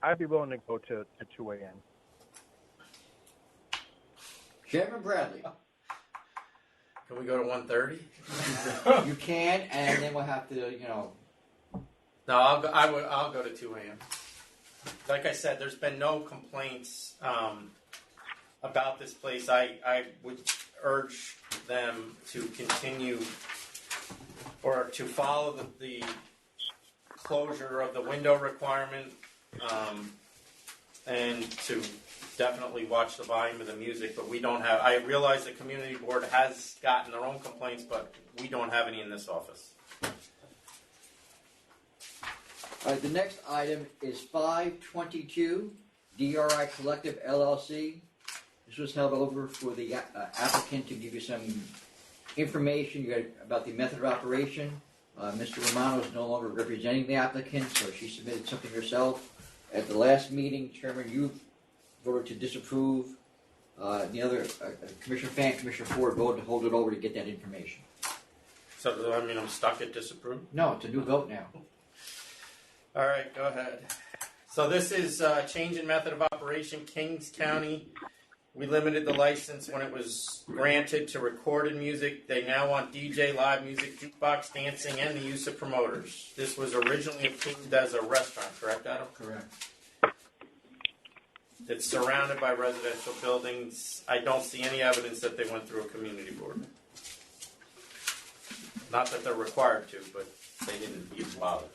I'd be willing to go to 2 a.m. Chairman Bradley? Can we go to 1:30? You can, and then we'll have to, No, I'll go to 2 a.m. Like I said, there's been no complaints about this place. I would urge them to continue or to follow the closure of the window requirement and to definitely watch the volume of the music. But we don't have, I realize the community board has gotten their own complaints, but we don't have any in this office. All right, the next item is 522, DRI Collective LLC. This was held over for the applicant to give you some information about the method of operation. Mr. Romano is no longer representing the applicant, so she submitted something herself. At the last meeting, Chairman, you voted to disapprove. The other, Commissioner Fan, Commissioner Ford voted to hold it over to get that information. So does that mean I'm stuck at disapprove? No, it's a new vote now. All right, go ahead. So this is change in method of operation. Kings County, we limited the license when it was granted to recorded music. They now want DJ, live music, jukebox, dancing, and the use of promoters. This was originally approved as a restaurant, correct, Adam? Correct. It's surrounded by residential buildings. I don't see any evidence that they went through a community board. Not that they're required to, but they didn't even bother.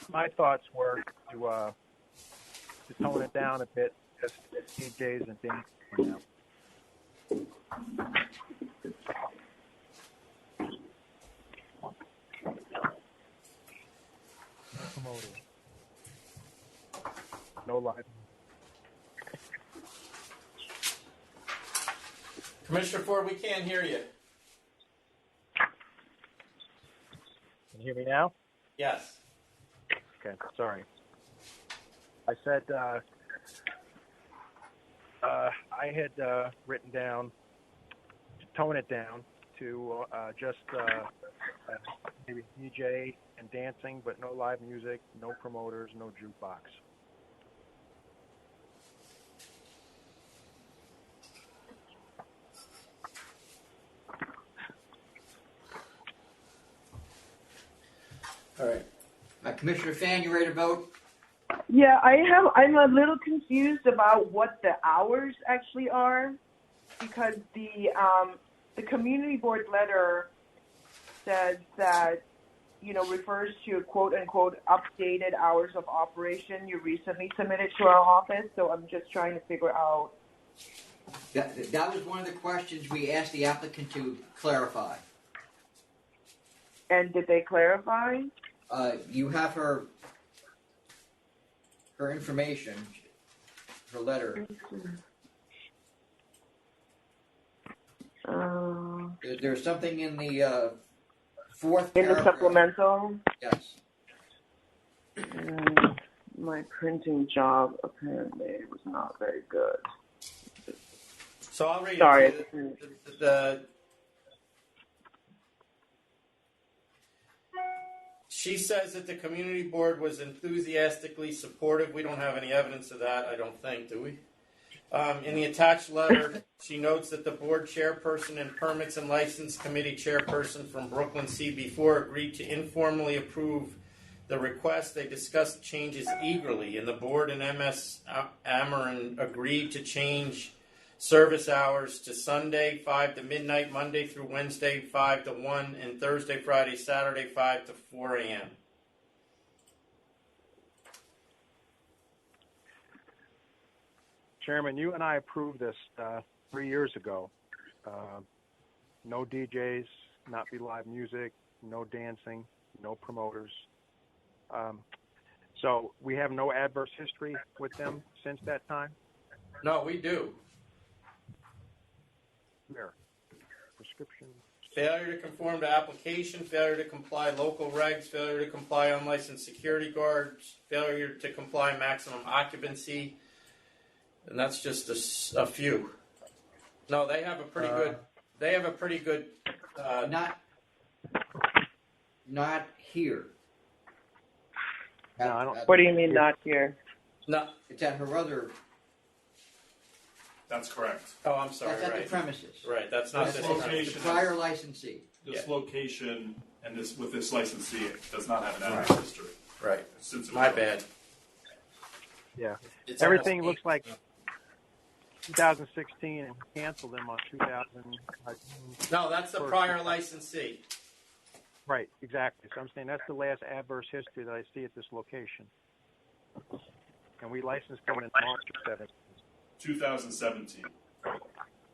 My thoughts were to tone it down a bit, just DJs and things. No live. Commissioner Ford, we can't hear you. Can you hear me now? Yes. Okay, sorry. I said I had written down to tone it down to just maybe DJ and dancing, but no live music, no promoters, no jukebox. All right. Commissioner Fan, you ready to vote? Yeah, I'm a little confused about what the hours actually are, because the community board letter says that refers to quote unquote updated hours of operation you recently submitted to our office. So I'm just trying to figure out. That was one of the questions we asked the applicant to clarify. And did they clarify? You have her information, her letter. There's something in the fourth In the paragraph. supplemental? Yes. My printing job apparently was not very good. So I'll read Sorry. it to you. She says that the community board was enthusiastically supportive. We don't have any evidence of that, I don't think, do we? In the attached letter, she notes that the board chairperson and permits and license committee chairperson from Brooklyn CB4 agreed to informally approve the request. They discussed changes eagerly, and the board and MS Ameren agreed to change service hours to Sunday 5 to midnight, Monday through Wednesday 5 to 1, and Thursday, Friday, Saturday 5 to 4 a.m. Chairman, you and I approved this 3 years ago. No DJs, not be live music, no dancing, no promoters. So we have no adverse history with them since that time? No, we do. Where? Prescription. Failure to conform to application, failure to comply local regs, failure to comply unlicensed security guards, failure to comply maximum occupancy, and that's just a few. No, they have a pretty good. They have a pretty good. Not here. No, I don't. What do you mean not here? No. It's at her other. That's correct. Oh, I'm sorry. That's at Right. the premises. Right. That's not That's this location. The prior licensee. This Yeah. location and with this licensee, it does not have an adverse Right. history. Right. Since it My was- bad. Yeah. It's Everything almost looks like 2016 and canceled them on 2000. No, that's the prior licensee. Right, exactly. So I'm saying that's the last adverse history that I see at this location. And we licensed them in March of 17. 2017.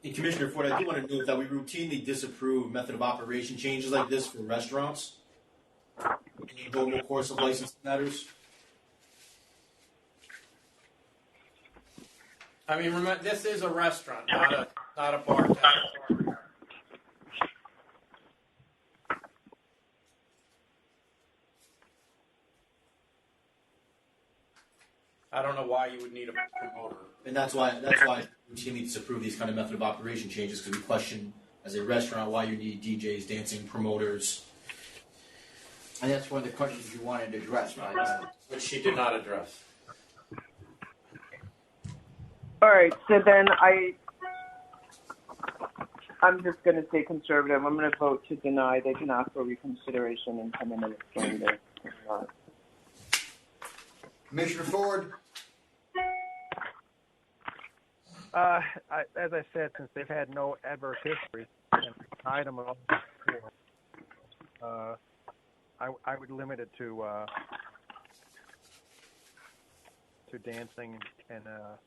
And Commissioner Ford, I do want to note that we routinely disapprove method of operation changes like this for restaurants in the normal course of licensing matters. I mean, remember, this is a restaurant, not a bar tavern. I don't know why you would need a promoter. And that's why we routinely disapprove these kind of method of operation changes, because we question as a restaurant why you need DJs, dancing, promoters. And that's one of the questions you wanted to address, right? Which she did not address. All right, so then I'm just going to stay conservative. I'm going to vote to deny. They can ask for reconsideration and come in and explain their. Commissioner Ford. As I said, since they've had no adverse history and denied them at all before, I would limit it to dancing and a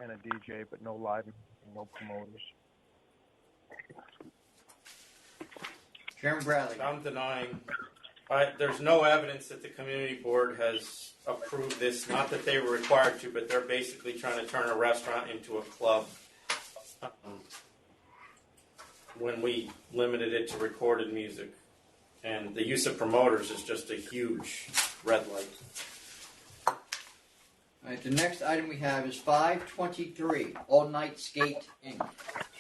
DJ, but no live, no promoters. Chairman Bradley. I'm denying. There's no evidence that the community board has approved this. Not that they were required to, but they're basically trying to turn a restaurant into a club. When we limited it to recorded music, and the use of promoters is just a huge red light. All right, the next item we have is 523, All Night Skate, Inc.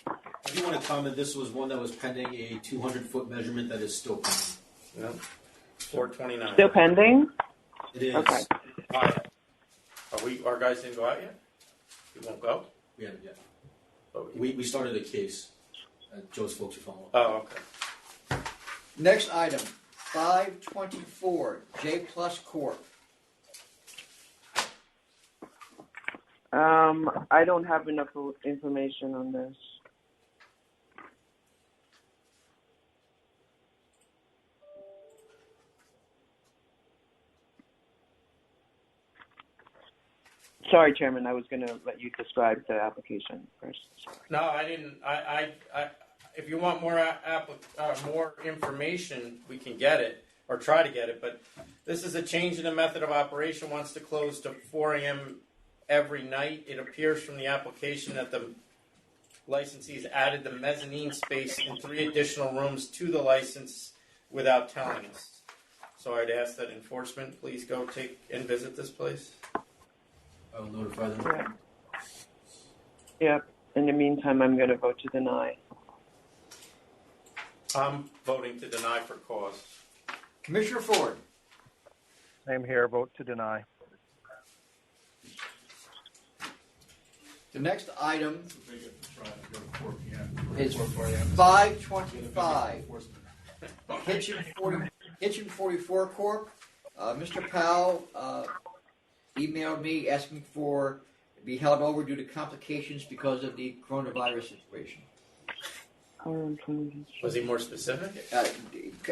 I do want to comment, this was one that was pending a 200-foot measurement that is still pending. Yeah. 429. Still pending? It is. Okay. All right. Our guys didn't go out yet? You won't go? We haven't yet. Oh, We started a case. Joe's folks are following up. oh, okay. Next item, 524, J Plus Corp. I don't have enough information on this. Sorry, Chairman, I was going to let you describe the application first. No, I didn't. If you want more information, we can get it or try to get it. But this is a change in the method of operation. Wants to close to 4 a.m. every night. It appears from the application that the licensees added the mezzanine space and 3 additional rooms to the license without telling us. So I'd ask that enforcement please go take and visit this place. I will notify them. Yeah. Yep. In the meantime, I'm going to vote to deny. I'm voting to deny for cause. Commissioner Ford. Same here, vote to deny. The next item They get to try to go to 4 p.m. is 525 Hitchin 44 Corp. Mr. Powell emailed me asking for it be held over due to complications because of the coronavirus situation. Was he more specific?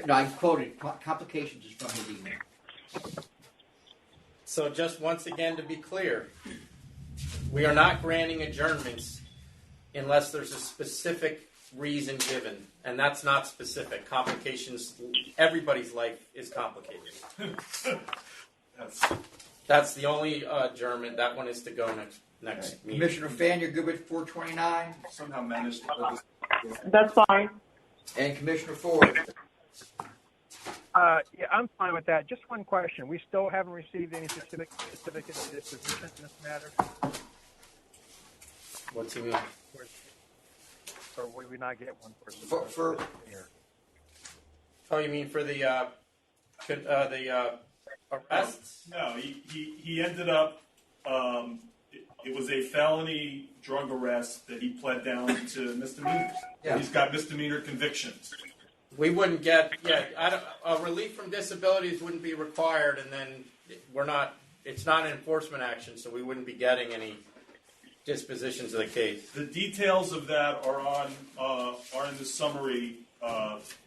No, I quoted complications is from his email. So just once again to be clear, we are not granting adjournments unless there's a specific reason given, and that's not specific. Complications, everybody's life is complicated. That's the only adjournment. That one is to go next meeting. Commissioner Fan, you're good with 429? Somehow managed to hold this. That's fine. And Commissioner Ford? Yeah, I'm fine with that. Just one question. We still haven't received any certificate of disposition in this matter? What's he mean? Or would we not get one For here? Oh, you mean for the arrests? No, he ended up. It was a felony drug arrest that he pled down to misdemeanors. Yeah. He's got misdemeanor convictions. We wouldn't get, a relief from disabilities wouldn't be required, and then it's not an enforcement action, so we wouldn't be getting any dispositions of the case. The details of that are in the summary,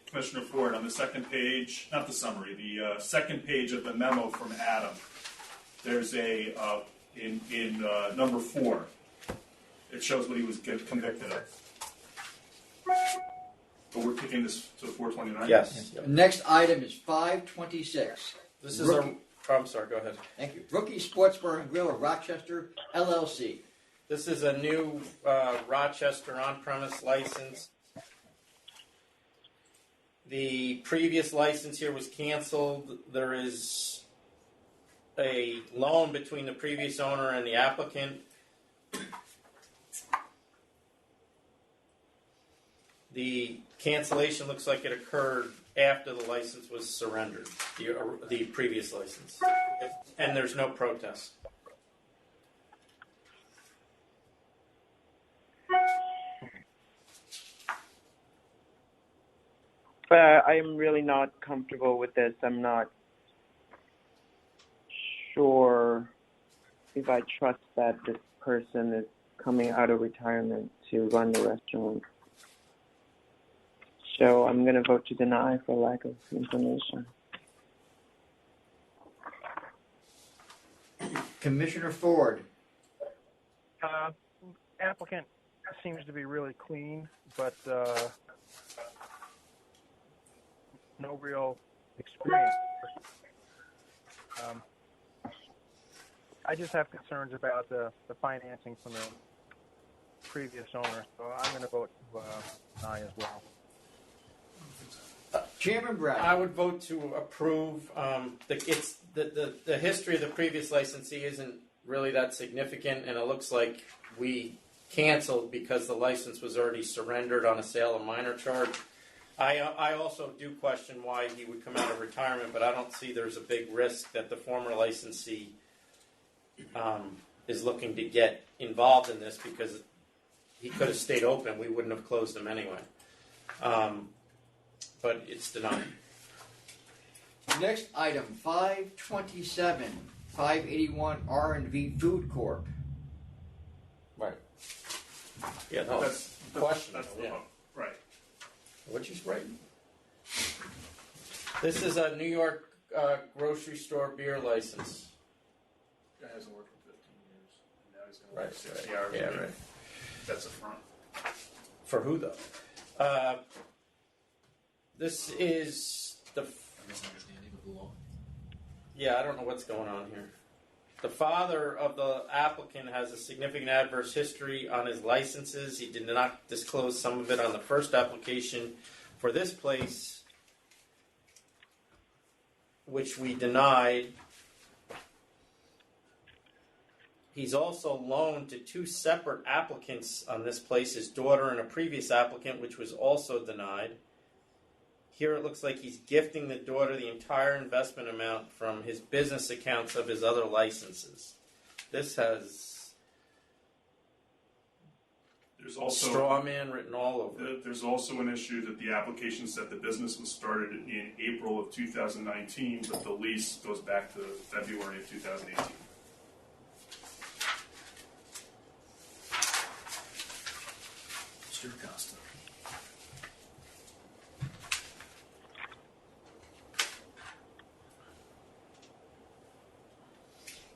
Commissioner Ford, on the second page. Not the summary, the second page of the memo from Adam. There's a in number 4. It shows what he was convicted of. But we're kicking this to 429? Yes. next item is 526. This is I'm sorry, go ahead. Thank you. Rookie Sports Bar and Grill of Rochester, LLC. This is a new Rochester on-premise license. The previous license here was canceled. There is a loan between the previous owner and the applicant. The cancellation looks like it occurred after the license was surrendered, the previous license. And there's no protest. I'm really not comfortable with this. I'm not sure if I trust that this person is coming out of retirement to run the restaurant. So I'm going to vote to deny for lack of information. Commissioner Ford. Applicant seems to be really clean, but no real experience. I just have concerns about the financing from the previous owner, so I'm going to vote deny as well. Chairman Brown. I would vote to approve. The history of the previous licensee isn't really that significant, and it looks like we canceled because the license was already surrendered on a sale of minor charge. I also do question why he would come out of retirement, but I don't see there's a big risk that the former licensee is looking to get involved in this because he could have stayed open. We wouldn't have closed him anyway. But it's denied. Next item, 527, 581 R&V Food Corp. Right. Yeah, no, That's question. yeah. Right. What you write? This is a New York grocery store beer license. Guy hasn't worked for was gonna Right, 60 right. hours. Yeah, a week. right. That's a front. For who though? This is the. Misunderstanding of the law. Yeah, I don't know what's going on here. The father of the applicant has a significant adverse history on his licenses. He did not disclose some of it on the first application for this place, which we denied. He's also loaned to two separate applicants on this place, his daughter and a previous applicant, which was also denied. Here it looks like he's gifting the daughter the entire investment amount from his business accounts of his other licenses. This has There's also straw man written all over it. There's also an issue that the application said the business was started in April of 2019, but the lease goes back to February of 2018. Mr. Acosta.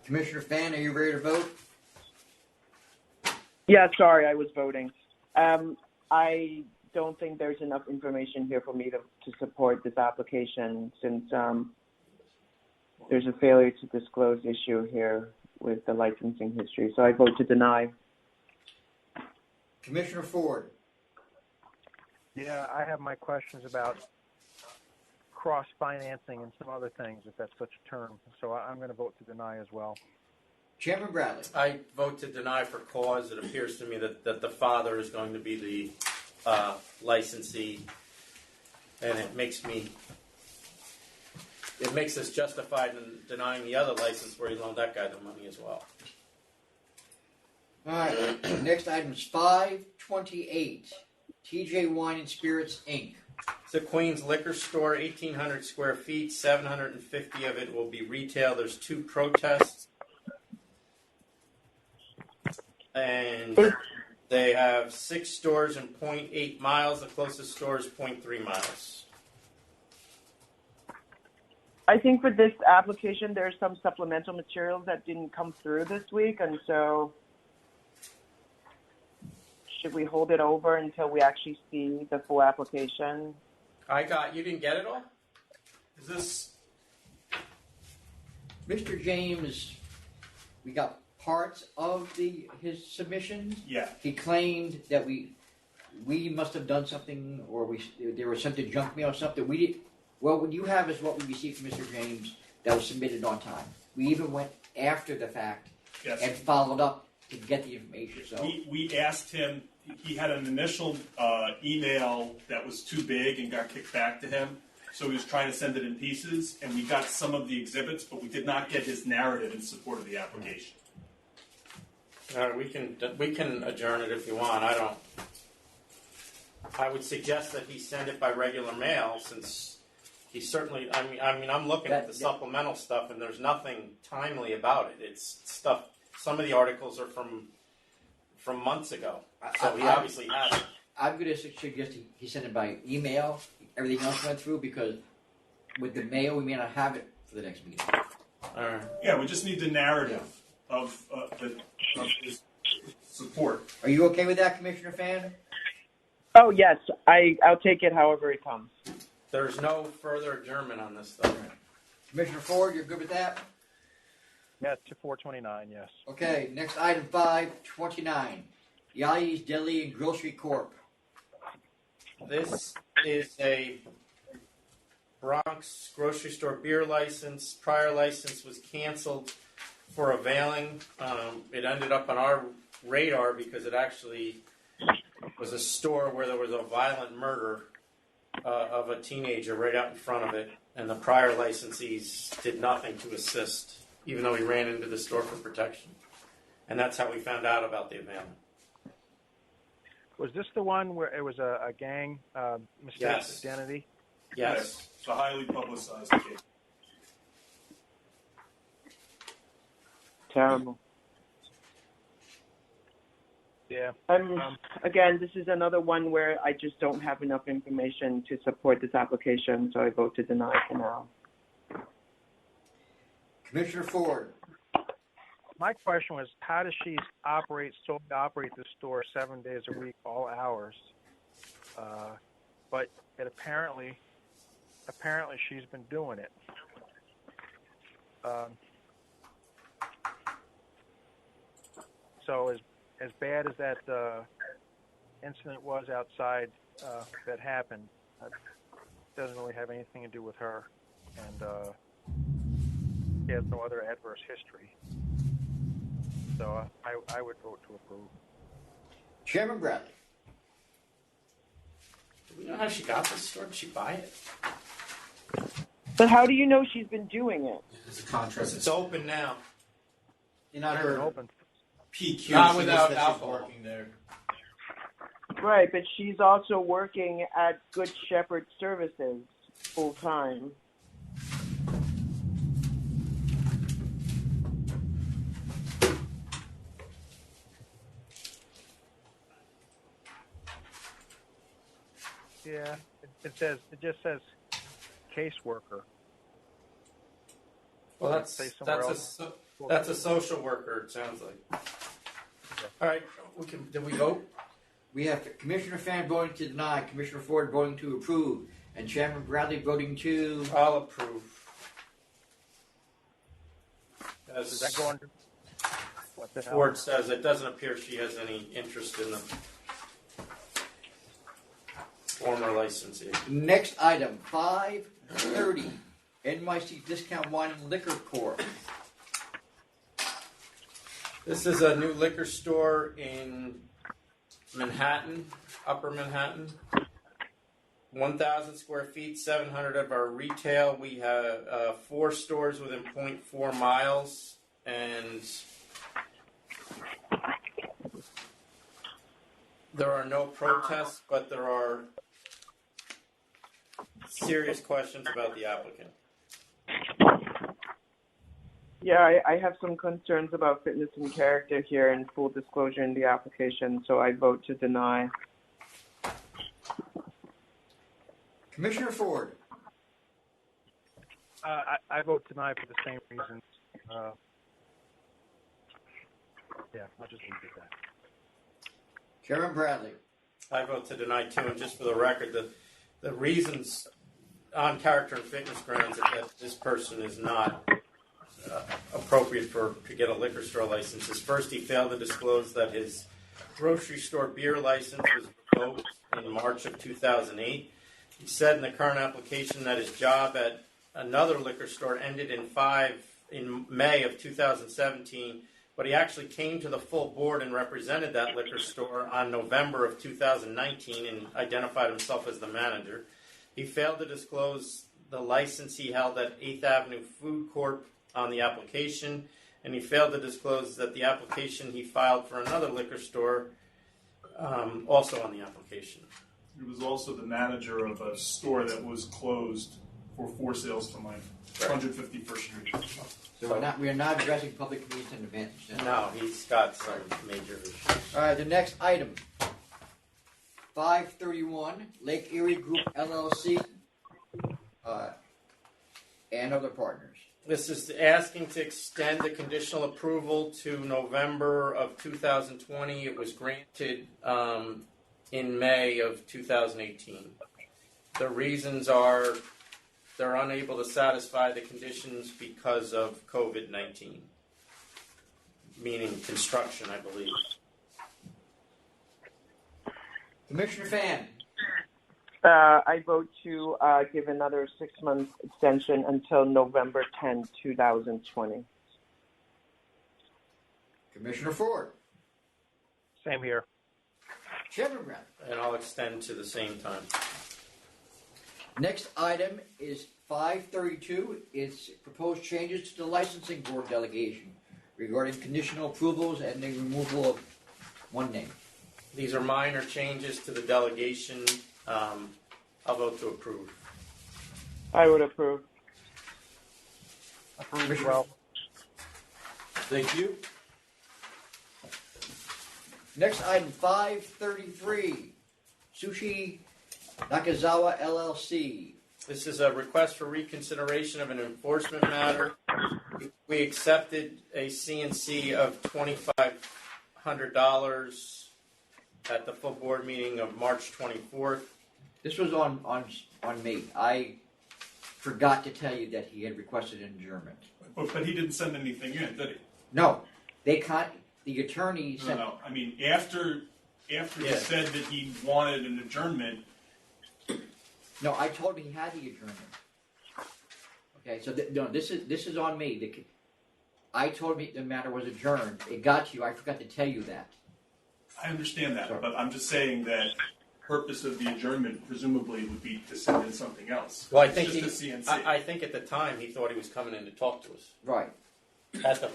Commissioner Fan, are you ready to vote? Yeah, sorry, I was voting. I don't think there's enough information here for me to support this application since there's a failure to disclose issue here with the licensing history. So I vote to deny. Commissioner Ford. Yeah, I have my questions about cross-financing and some other things, if that's such a term. So I'm going to vote to deny as well. Chairman Bradley. I vote to deny for cause. It appears to me that the father is going to be the licensee, and it makes us justified in denying the other license where he loaned that guy the money as well. All right. Next item is 528. TJ Wine and Spirits, Inc. It's a Queens liquor store, 1,800 square feet, 750 of it will be retail. There's two protests. And they have 6 stores in 0.8 miles. The closest store is 0.3 miles. I think for this application, there's some supplemental materials that didn't come through this week, and so should we hold it over until we actually see the full application? You didn't get it all? Is this? Mr. James, we got parts of his submission. Yeah. He claimed that we must have done something, or there was something junk mail or something. We did. Well, what you have is what we received from Mr. James that was submitted on time. We even went after the fact Yes. and followed up to get the information. So We asked him. He had an initial email that was too big and got kicked back to him. So he was trying to send it in pieces, and we got some of the exhibits, but we did not get his narrative in support of the application. All right, we can adjourn it if you want. I would suggest that he send it by regular mail, since he certainly. I mean, I'm looking at the supplemental stuff, and there's nothing timely about it. It's stuff. Some of the articles are from months ago, so he obviously has it. I'm going to suggest he send it by email. Everything else went through, because with the mail, we may not have it for the next meeting. All right. Yeah, we just need the narrative of his support. Are you okay with that, Commissioner Fan? Oh, yes. I'll take it however it comes. There's no further adjournment on this stuff. Commissioner Ford, you're good with that? Yes, to 429, yes. Okay, next item 529. Yayi's Deli and Grocery Corp. This is a Bronx grocery store beer license. Prior license was canceled for availing. It ended up on our radar because it actually was a store where there was a violent murder of a teenager right out in front of it, and the prior licensees did nothing to assist, even though he ran into the store for protection. And that's how we found out about the availment. Was this the one where it was a gang mistake Yes. identity? Yes. It's a highly publicized case. Terrible. Yeah. Again, this is another one where I just don't have enough information to support this application, so I vote to deny for now. Commissioner Ford. my question was, how does she operate the store 7 days a week, all hours? But it apparently she's been doing it. So as bad as that incident was outside that happened, it doesn't really have anything to do with her, and she has no other adverse history. So I would vote to approve. Chairman Bradley. Do we know how she got this store? Did she buy it? But how do you know she's been doing it? It's a contract. It's open now. You're not It's her open. PQ. Not she without lists that she's alcohol. working there. Right, but she's also working at Good Shepherd Services full time. Yeah, it just says caseworker. Well, Say somewhere else. that's a social worker. It sounds like. All right, did we vote? We have Commissioner Fan voting to deny, Commissioner Ford voting to approve, and Chairman Bradley voting to... I'll approve. Does that go under? What the hell? Ford says it doesn't appear she has any interest in the former licensee. Next item, 530, NYC Discount Wine and Liquor Corp. This is a new liquor store in Manhattan, Upper Manhattan. 1,000 square feet, 700 of our retail. We have 4 stores within 0.4 miles, and there are no protests, but there are serious questions about the applicant. Yeah, I have some concerns about fitness and character here and full disclosure in the application, so I vote to deny. Commissioner Ford. I vote deny for the same reasons. Yeah, I'll just leave it at that. Chairman Bradley. I vote to deny too, and just for the record, the reasons on character and fitness grounds that this person is not appropriate to get a liquor store license is first, he failed to disclose that his grocery store beer license was revoked in March of 2008. He said in the current application that his job at another liquor store ended in May of 2017, but he actually came to the full board and represented that liquor store on November of 2019 and identified himself as the manager. He failed to disclose the license he held at 8th Avenue Food Corp on the application, and he failed to disclose that the application he filed for another liquor store also on the application. He was also the manager of a store that was closed for sales to minors, 151st Street. So we are not addressing public convenience and advantage center. No, he's got some major issues. All right, the next item, 531, Lake Erie Group LLC, and other partners. This is asking to extend the conditional approval to November of 2020. It was granted in May of 2018. The reasons are they're unable to satisfy the conditions because of COVID-19, meaning construction, I believe. Commissioner Fan. I vote to give another 6-month extension until November 10, 2020. Commissioner Ford. Same here. Chairman Bradley. And I'll extend to the same time. Next item is 532. It's proposed changes to the licensing board delegation regarding conditional approvals and the removal of one name. These are minor changes to the delegation. I'll vote to approve. I would approve. Approve as well. Thank you. Next item, 533. Sushi Nakazawa LLC. This is a request for reconsideration of an enforcement matter. We accepted a CNC of $2,500 at the full board meeting of March 24th. This was on me. I forgot to tell you that he had requested an adjournment. But he didn't send anything in, did he? No, the attorney sent. No. I mean, after he said that he wanted an adjournment. No, I told him he had the adjournment. Okay, so this is on me. I told him the matter was adjourned. It got to you. I forgot to tell you that. I understand that, Sorry. but I'm just saying that purpose of the adjournment presumably would be to send in something else. Well, I It's think just a CNC. I think at the time he thought he was coming in to talk to us. Right.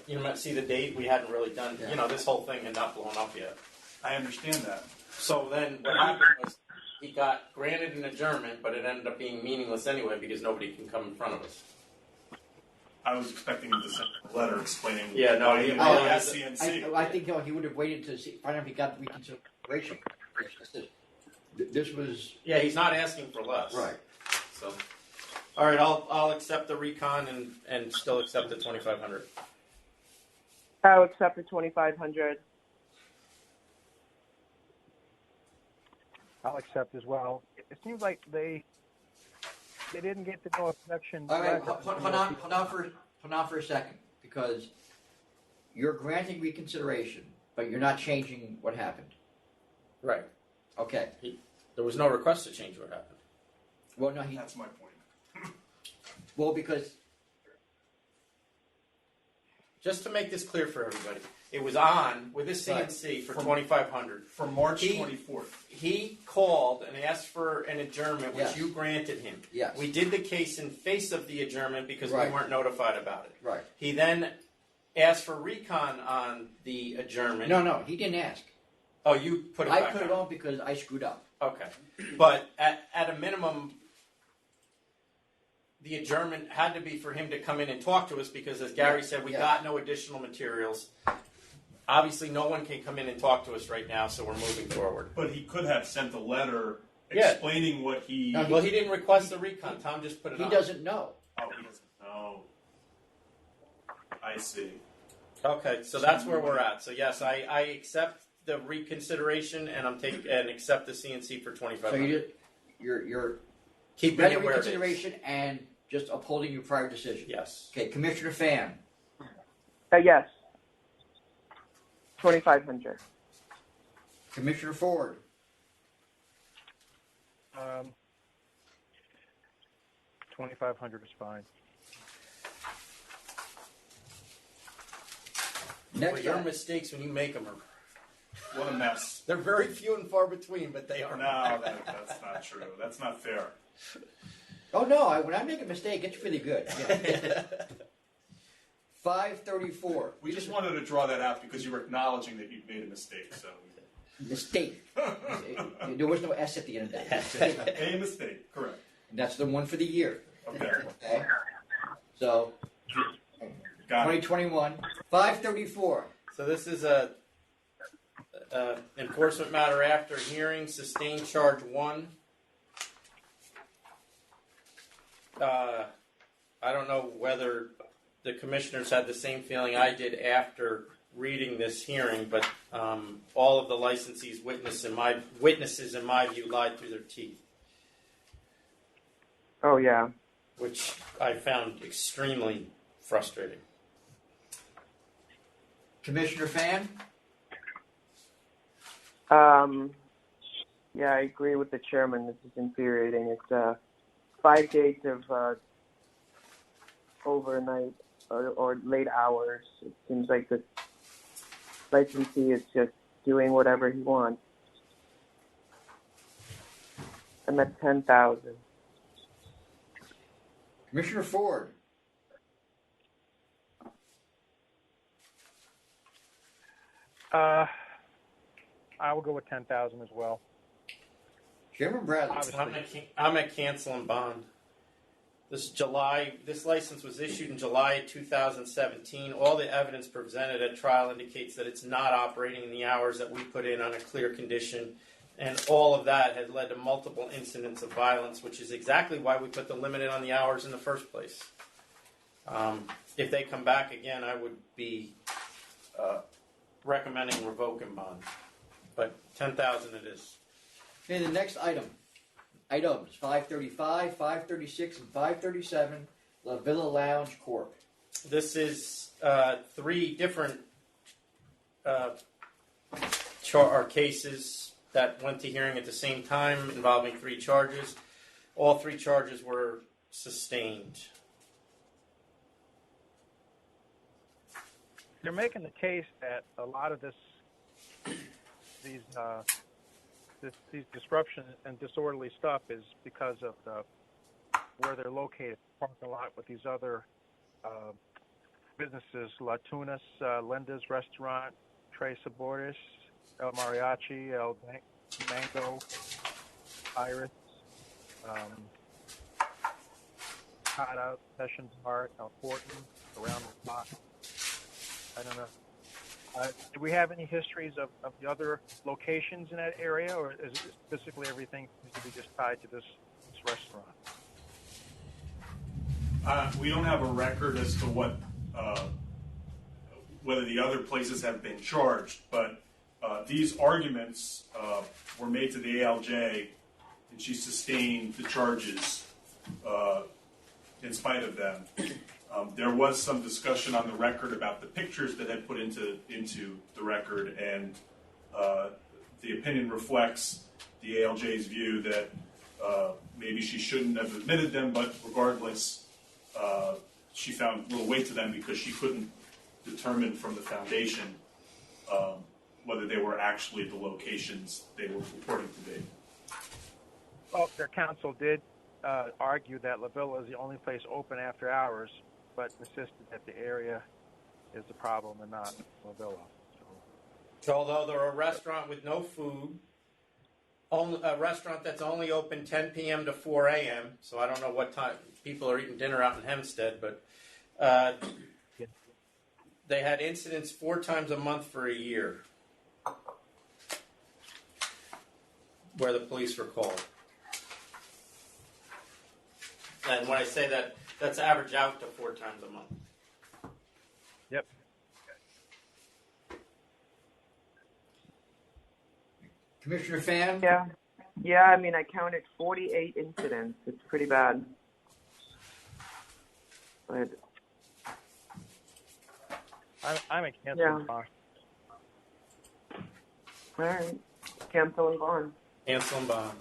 You might see the date. We hadn't really done. Yeah. This whole thing had not blown up yet. I understand that. So then what happened was he got granted an adjournment, but it ended up being meaningless anyway because nobody can come in front of us. I was expecting him to send a letter explaining Yeah, no, why he he- wanted I- a CNC. I think he would have waited to find out if he got reconsideration. This was Yeah, he's not asking for less. right. So, all right, I'll accept the recon and still accept the 2,500. I'll accept the 2,500. I'll accept as well. It seems like they didn't get to know section. All right, hold on for a second, because you're granting reconsideration, but you're not changing what happened. Right. Okay. There was no request to change what happened. Well, no, That's my point. because Just to make this clear for everybody, it was on with a CNC for 2,500. For March He- 24th. He called and asked for an adjournment, which Yes. you granted him. Yes. We did the case in face of the adjournment because Right. we weren't notified about it. right. He then asked for recon on the adjournment. No, he didn't ask. Oh, you put it I back put it on. on because I screwed up. Okay. But at a minimum, the adjournment had to be for him to come in and talk to us because, as Gary said, we Yeah. got no additional materials. Obviously, no one can come in and talk to us right now, so we're moving forward. But he could have sent a letter Yeah. explaining what he. No, Well, he didn't request the recon. Tom just put it He on. doesn't know. Oh, he doesn't know. I see. Okay, so that's where we're at. So yes, I accept the reconsideration, and and accept the CNC for So 2,500. you're Keeping granting it where it is. reconsideration and just upholding your prior decision. Yes. Okay, Commissioner Fan, Yes. 2,500. Commissioner Ford, 2,500 is fine. Well, next your up, mistakes when you make them are What a mess. they're very few and far between, but they are. No, that's not true. That's not fair. oh no, when I make a mistake, it's really good. Yeah. 534, We just wanted to draw that out because you were acknowledging that you'd made a mistake. So mistake. There was no S at the end of that. a mistake, correct? That's the one for the year. Okay, Okay? So, got it. 2021, 534. So this is a enforcement matter after hearing, sustained charge 1. I don't know whether the commissioners had the same feeling I did after reading this hearing, but all of the licensees' witnesses, in my view, lied through their teeth, Oh, yeah. which I found extremely frustrating. Commissioner Fan, Yeah, I agree with the chairman. This is infuriating. It's 5 days of overnight or late hours. It seems like the licensee is just doing whatever he wants. I'm at 10,000. Commissioner Ford, I will go with 10,000 as well. Chairman Bradley, I'm at cancel and bond. This license was issued in July 2017. All the evidence presented at trial indicates that it's not operating in the hours that we put in on a clear condition. And all of that has led to multiple incidents of violence, which is exactly why we put the limit on the hours in the first place. If they come back again, I would be recommending revoking bond. But $10,000 it is. Okay, the next items 535, 536, and 537, La Villa Lounge Corp. This is 3 different cases that went to hearing at the same time involving 3 charges. All 3 charges were sustained. They're making the case that a lot of these disruption and disorderly stuff is because of where they're located, parking lot with these other businesses: La Tunas, Linda's Restaurant, Tres Sabores, El Mariachi, El Mango, Iris, Hot Sessions Bar, El Fortin, Around the Clock. I don't know. Do we have any histories of the other locations in that area, or is it basically everything seems to be just tied to this restaurant? We don't have a record as to whether the other places have been charged, but these arguments were made to the ALJ, and she sustained the charges in spite of them. There was some discussion on the record about the pictures that had put into the record, and the opinion reflects the ALJ's view that maybe she shouldn't have admitted them, but regardless, she found little weight to them because she couldn't determine from the foundation whether they were actually the locations they were purporting to be. Well, their counsel did argue that La Villa is the only place open after hours, but insisted that the area is the problem and not La Villa. So although they're a restaurant with no food, a restaurant that's only open 10 p.m. to 4 a.m., so I don't know what time people are eating dinner out in Hempstead, but they had incidents 4 times a month for a year where the police were called. And when I say that, that's average out to 4 times a month. Yep. Commissioner Fan? Yeah. I mean, I counted 48 incidents. It's pretty bad. But I'm a cancel bond. All right, cancel and bond. Cancel and bond.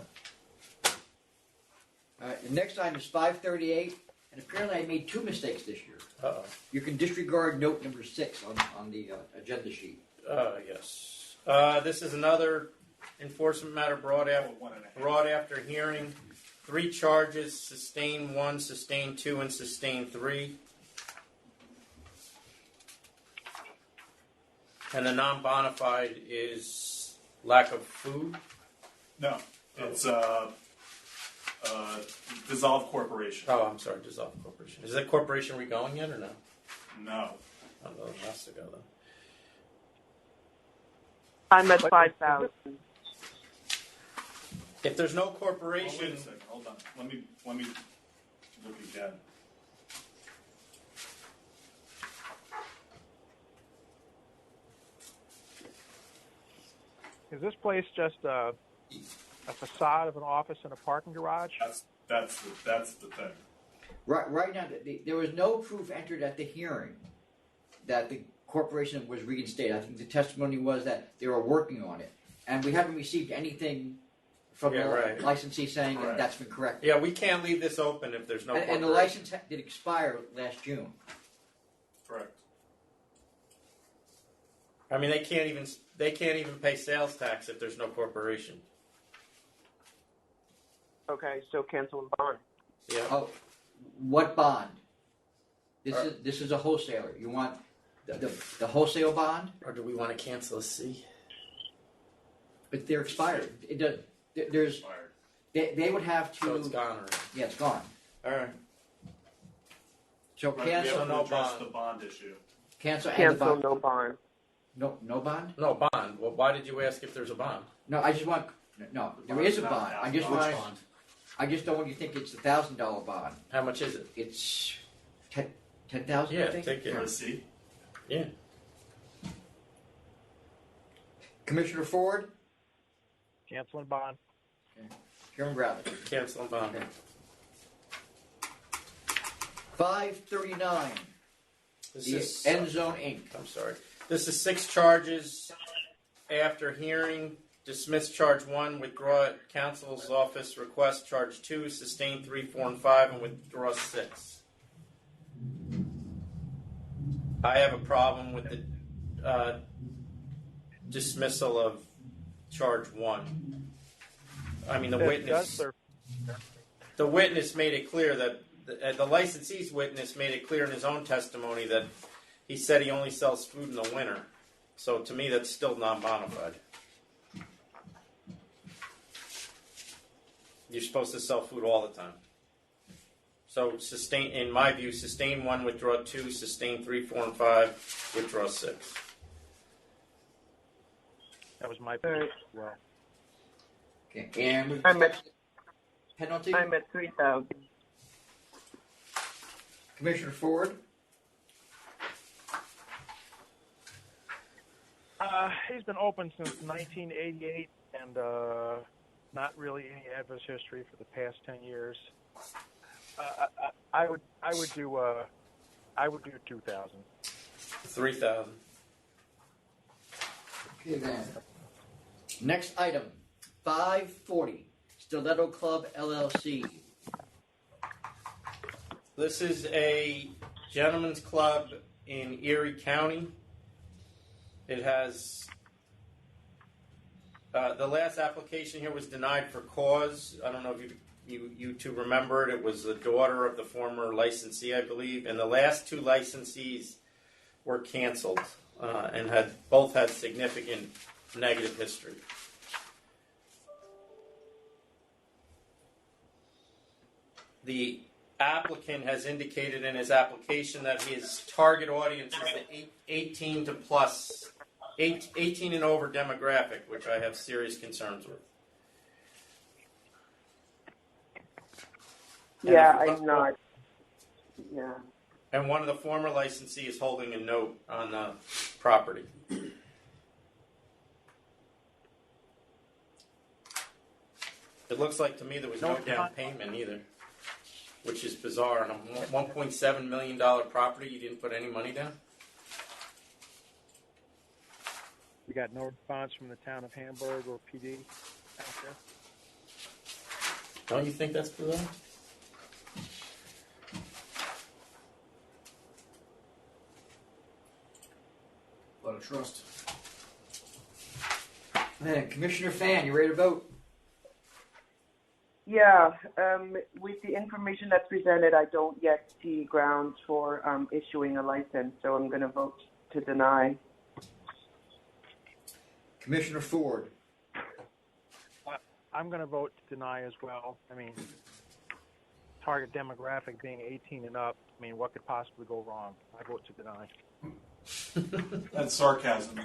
All right, the next item is 538, and apparently I made 2 mistakes this year. Uh-oh. You can disregard note number 6 on the agenda sheet. Yes. This is another enforcement matter brought after hearing. 3 charges: sustain 1, sustain 2, and sustain 3. And the non-bonafide is lack of food. No, it's Dissolve Corporation. Oh, I'm sorry, Dissolve Corporation. Is that corporation re-going yet or no? No. Oh, well, it has to go then. I'm at 5,000. If there's no Oh, wait corporation, a second. Hold on. Let me look again. Is this place just a facade of an office and a parking garage? That's the thing. Right now, there was no proof entered at the hearing that the corporation was reinstated. I think the testimony was that they were working on it, and we haven't received anything from the licensee saying that that's been corrected. yeah, we can't leave this open if there's no corporation. And the license did expire last June. Correct. I mean, they can't even pay sales tax if there's no corporation. Okay, so cancel and bond. Yeah. Oh, what bond? This is a wholesaler. You want the wholesale bond? Or do we want to cancel a C? But they're expired. It does. There's. Expired. They would have to. So it's gone already. Yeah, it's gone. All right. So Right, we cancel. have to no address bond. the bond issue. Cancel and the Cancel, bond. no bond. No bond. No bond. Well, why did you ask if there's a bond? No, I just want No, there is a bond. I just Which want. bond? I just don't want you to think it's $1,000 bond. How much is it? It's 10,000. Yeah, I think. take it. Let's see. Yeah. Commissioner Ford, Cancel and bond. Chairman Bradley. Cancel and bond. Okay. 539. This The is, End Zone Inc. I'm sorry. This is 6 charges after hearing. Dismiss charge 1, withdraw at counsel's office, request charge 2, sustain 3, 4, and 5, and withdraw 6. I have a problem with the dismissal of charge 1. I mean, the witness made it clear that the licensee's witness made it clear in his own testimony that he said he only sells food in the winter. So to me, that's still non-bona fide. You're supposed to sell food all the time. So sustain, in my view, sustain 1, withdraw 2, sustain 3, 4, and 5, withdraw 6. That was my pick as well. Okay. And with I'm at penalty, 3,000. Commissioner Ford. He's been open since 1988, and not really any adverse history for the past 10 years. I would do 2,000. 3,000. Okay then. Next item, 540, Stiletto Club LLC. This is a gentleman's club in Erie County. It has the last application here was denied for cause. I don't know if you two remember it. It was the daughter of the former licensee, I believe, and the last 2 licensees were canceled and both had significant negative history. The applicant has indicated in his application that his target audience is the 18 to plus, 18 and over demographic, which I have serious concerns with. Yeah, I'm not. Yeah. And one of the former licensees is holding a note on the property. It looks like to me there was no down payment either, which is bizarre. On a $1.7 million property, you didn't put any money down? We got no response from the town of Hamburg or PD out there. Don't you think that's bizarre? Lot of trust. Man, Commissioner Fan, you ready to vote? Yeah, with the information that's presented, I don't yet see grounds for issuing a license, so I'm going to vote to deny. Commissioner Ford. I'm going to vote to deny as well. I mean, target demographic being 18 and up, I mean, what could possibly go wrong? I vote to deny. That's sarcasm.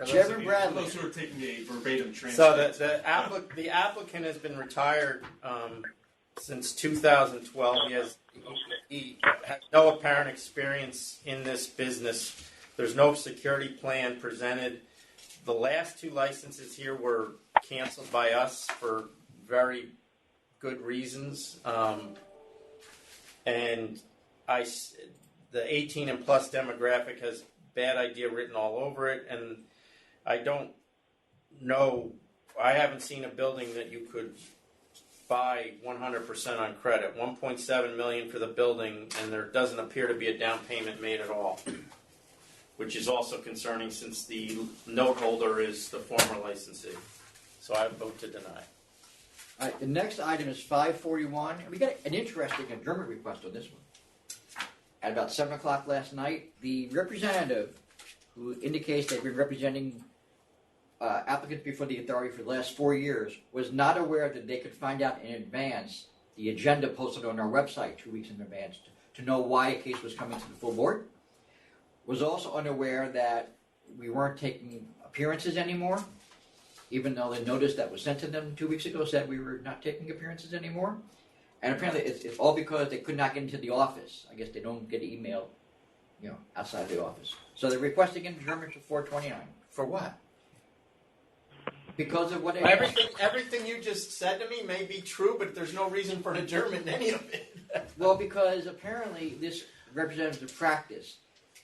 Chairman Bradley. Those who are taking a verbatim So transcript. the applicant has been retired since 2012. He has no apparent experience in this business. There's no security plan presented. The last 2 licenses here were canceled by us for very good reasons, and the 18 and plus demographic has bad idea written all over it, and I don't know. I haven't seen a building that you could buy 100% on credit. $1.7 million for the building, and there doesn't appear to be a down payment made at all, which is also concerning since the note holder is the former licensee. So I vote to deny. All right, the next item is 541. We got an interesting adjournment request on this one. At about 7 o'clock last night, the representative, who indicates they've been representing applicants before the authority for the last 4 years, was not aware that they could find out in advance the agenda posted on our website 2 weeks in advance to know why a case was coming to the full board. Was also unaware that we weren't taking appearances anymore. even though the notice that was sent to them 2 weeks ago said we were not taking appearances anymore. And apparently it's all because they could not get into the office. I guess they don't get email, outside of the office. So they're requesting adjournment to 4/29 For what? because of what they Everything you just said to me may be true, but there's no reason for an adjournment in any of it. Well, because apparently this representative practice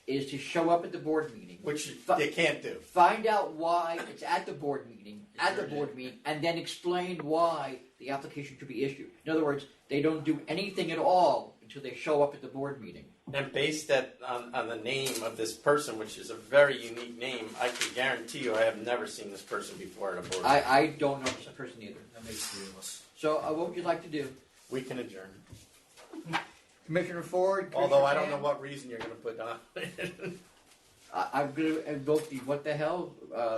is to show up at the board meeting, Which they can't do. find out why it's at the board meeting, and then explain why the application should be issued. In other words, they don't do anything at all until they show up at the board meeting. And based on the name of this person, which is a very unique name, I can guarantee you I have never seen this person before at a board. I don't know this person either. That makes three of us. So what would you like to do? We can adjourn. Commissioner Ford? Although Commissioner I don't know Fan? what reason you're going to put on it. I'm going to invoke the what the hell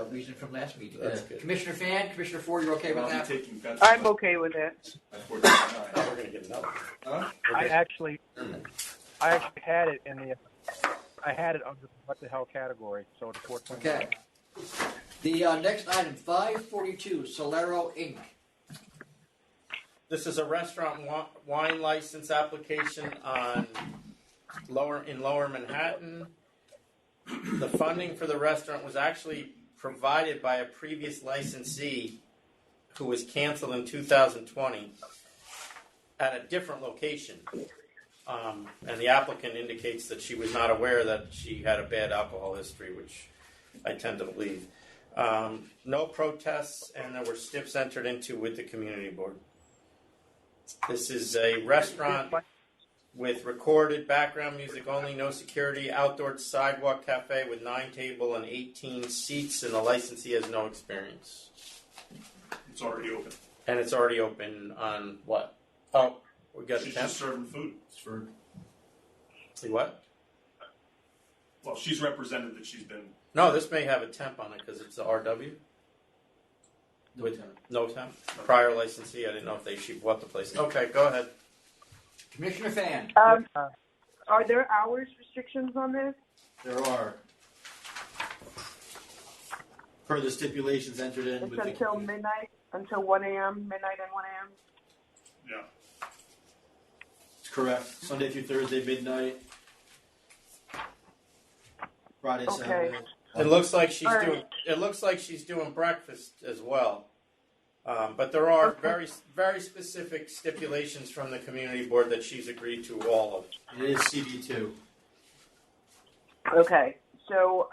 reason from last meeting. That's good. Commissioner Fan, Commissioner Ford, you're okay with I'll be that? taking bets. I'm okay with it. At 4:29. We're going to get another. Huh? I actually had it I had it under the what the hell category, so the 420. Okay. The next item, 542, Solero Inc. This is a restaurant wine license application in Lower Manhattan. The funding for the restaurant was actually provided by a previous licensee who was canceled in 2020 at a different location. And the applicant indicates that she was not aware that she had a bad alcohol history, which I tend to believe. No protests, and there were STIPs entered into with the community board. This is a restaurant with recorded background music only, no security, outdoor sidewalk cafe with 9 tables and 18 seats, and the licensee has no experience. It's already open. And it's already open on what? Oh, we got She's the temp. just serving food. It's for See what? Well, she's represented that she's been. No, this may have a temp on it because it's the RW. no With tenant. no temp. Prior licensee, I didn't know if she bought the place. Okay, go ahead. Commissioner Fan. Are there hours restrictions on this? There are. Per the stipulations entered in It's with the until midnight, until 1 a.m., midnight and 1 a.m.? Yeah. It's correct. Sunday through Thursday, midnight. Friday, Okay. Saturday. It looks like she's All right. doing. It looks like she's doing breakfast as well. But there are very, very specific stipulations from the community board that she's agreed to all of. It is CB2. Okay, so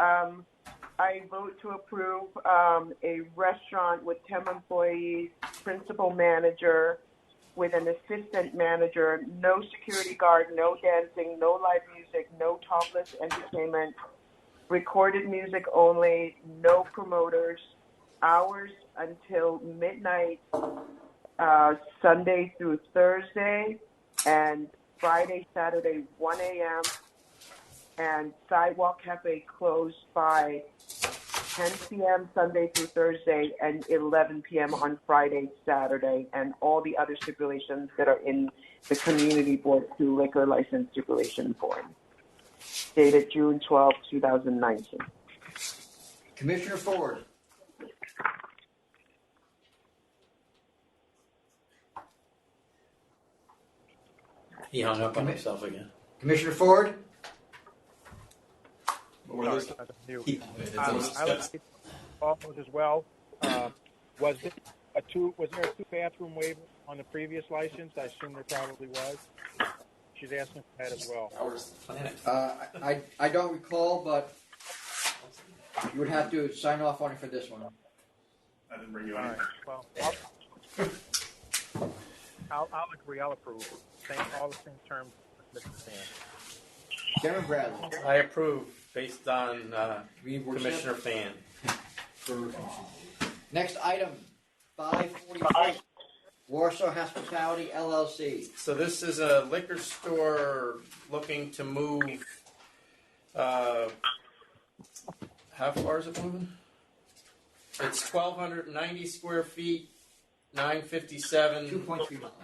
I vote to approve a restaurant with 10 employees, principal manager, with an assistant manager, no security guard, no dancing, no live music, no topless entertainment, recorded music only, no promoters, hours until midnight, Sunday through Thursday, and Friday, Saturday, 1 a.m., and Sidewalk Cafe closed by 10 p.m. Sunday through Thursday and 11 p.m. on Friday, Saturday, and all the other stipulations that are in the Community Board 2 liquor license stipulation form, dated June 12, 2019. Commissioner Ford. He hung up on himself again. Commissioner Ford. What were those? I would like all those as well. Was there a two-bathroom waiver on the previous license? I assume there probably was. She's asking for that as well. I don't recall, but you would have to sign off on it for this one. I didn't bring you All anything. right. Well, I'll agree. I'll approve. All the same terms, Mr. Sand. Chairman Bradley. I approve based on Community Board Commissioner Fan. Next item, 543, Warsaw Hospitality LLC. So this is a liquor store looking to move. How far is it moving? It's 1,290 square feet, 957. 2.3 miles.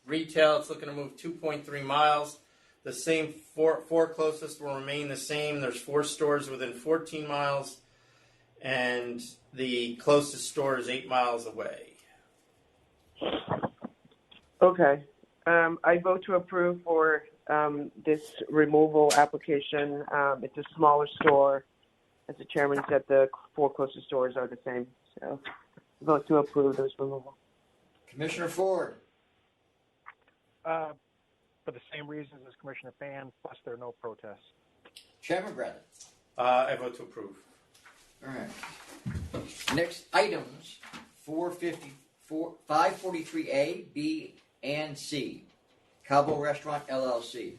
Retail, it's looking to move 2.3 miles. The same four closest will remain the same. There's 4 stores within 14 miles. and the closest store is 8 miles away. Okay. I vote to approve for this removal application. It's a smaller store. As the chairman said, the 4 closest stores are the same. So vote to approve this removal. Commissioner Ford, For the same reasons as Commissioner Fan, plus there are no protests. Chairman Bradley. I vote to approve. All right. Next items, 543A, B, and C. Cabo Restaurant LLC.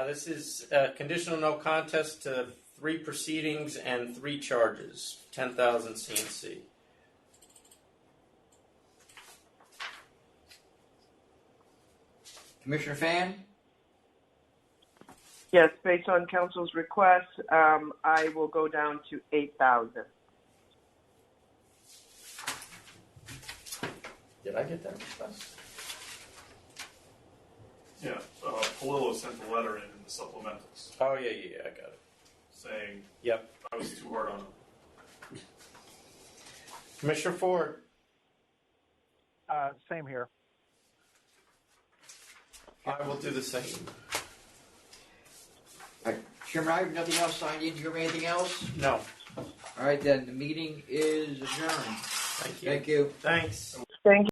This is conditional no contest to 3 proceedings and 3 charges, 10,000 CNC. Commissioner Fan? Yes, based on council's request, I will go down to 8,000. Did I get that request? Yeah, Palillo sent a letter in the supplementals Oh, yeah, I got it. saying Yep. I was too hard on him. Commissioner Ford? Same here. I will do the same. All right. Chairman, I have nothing else signed in. Do you have anything else? No. All right, then. The meeting is adjourned. Thank you. Thank you. Thanks. Thank you.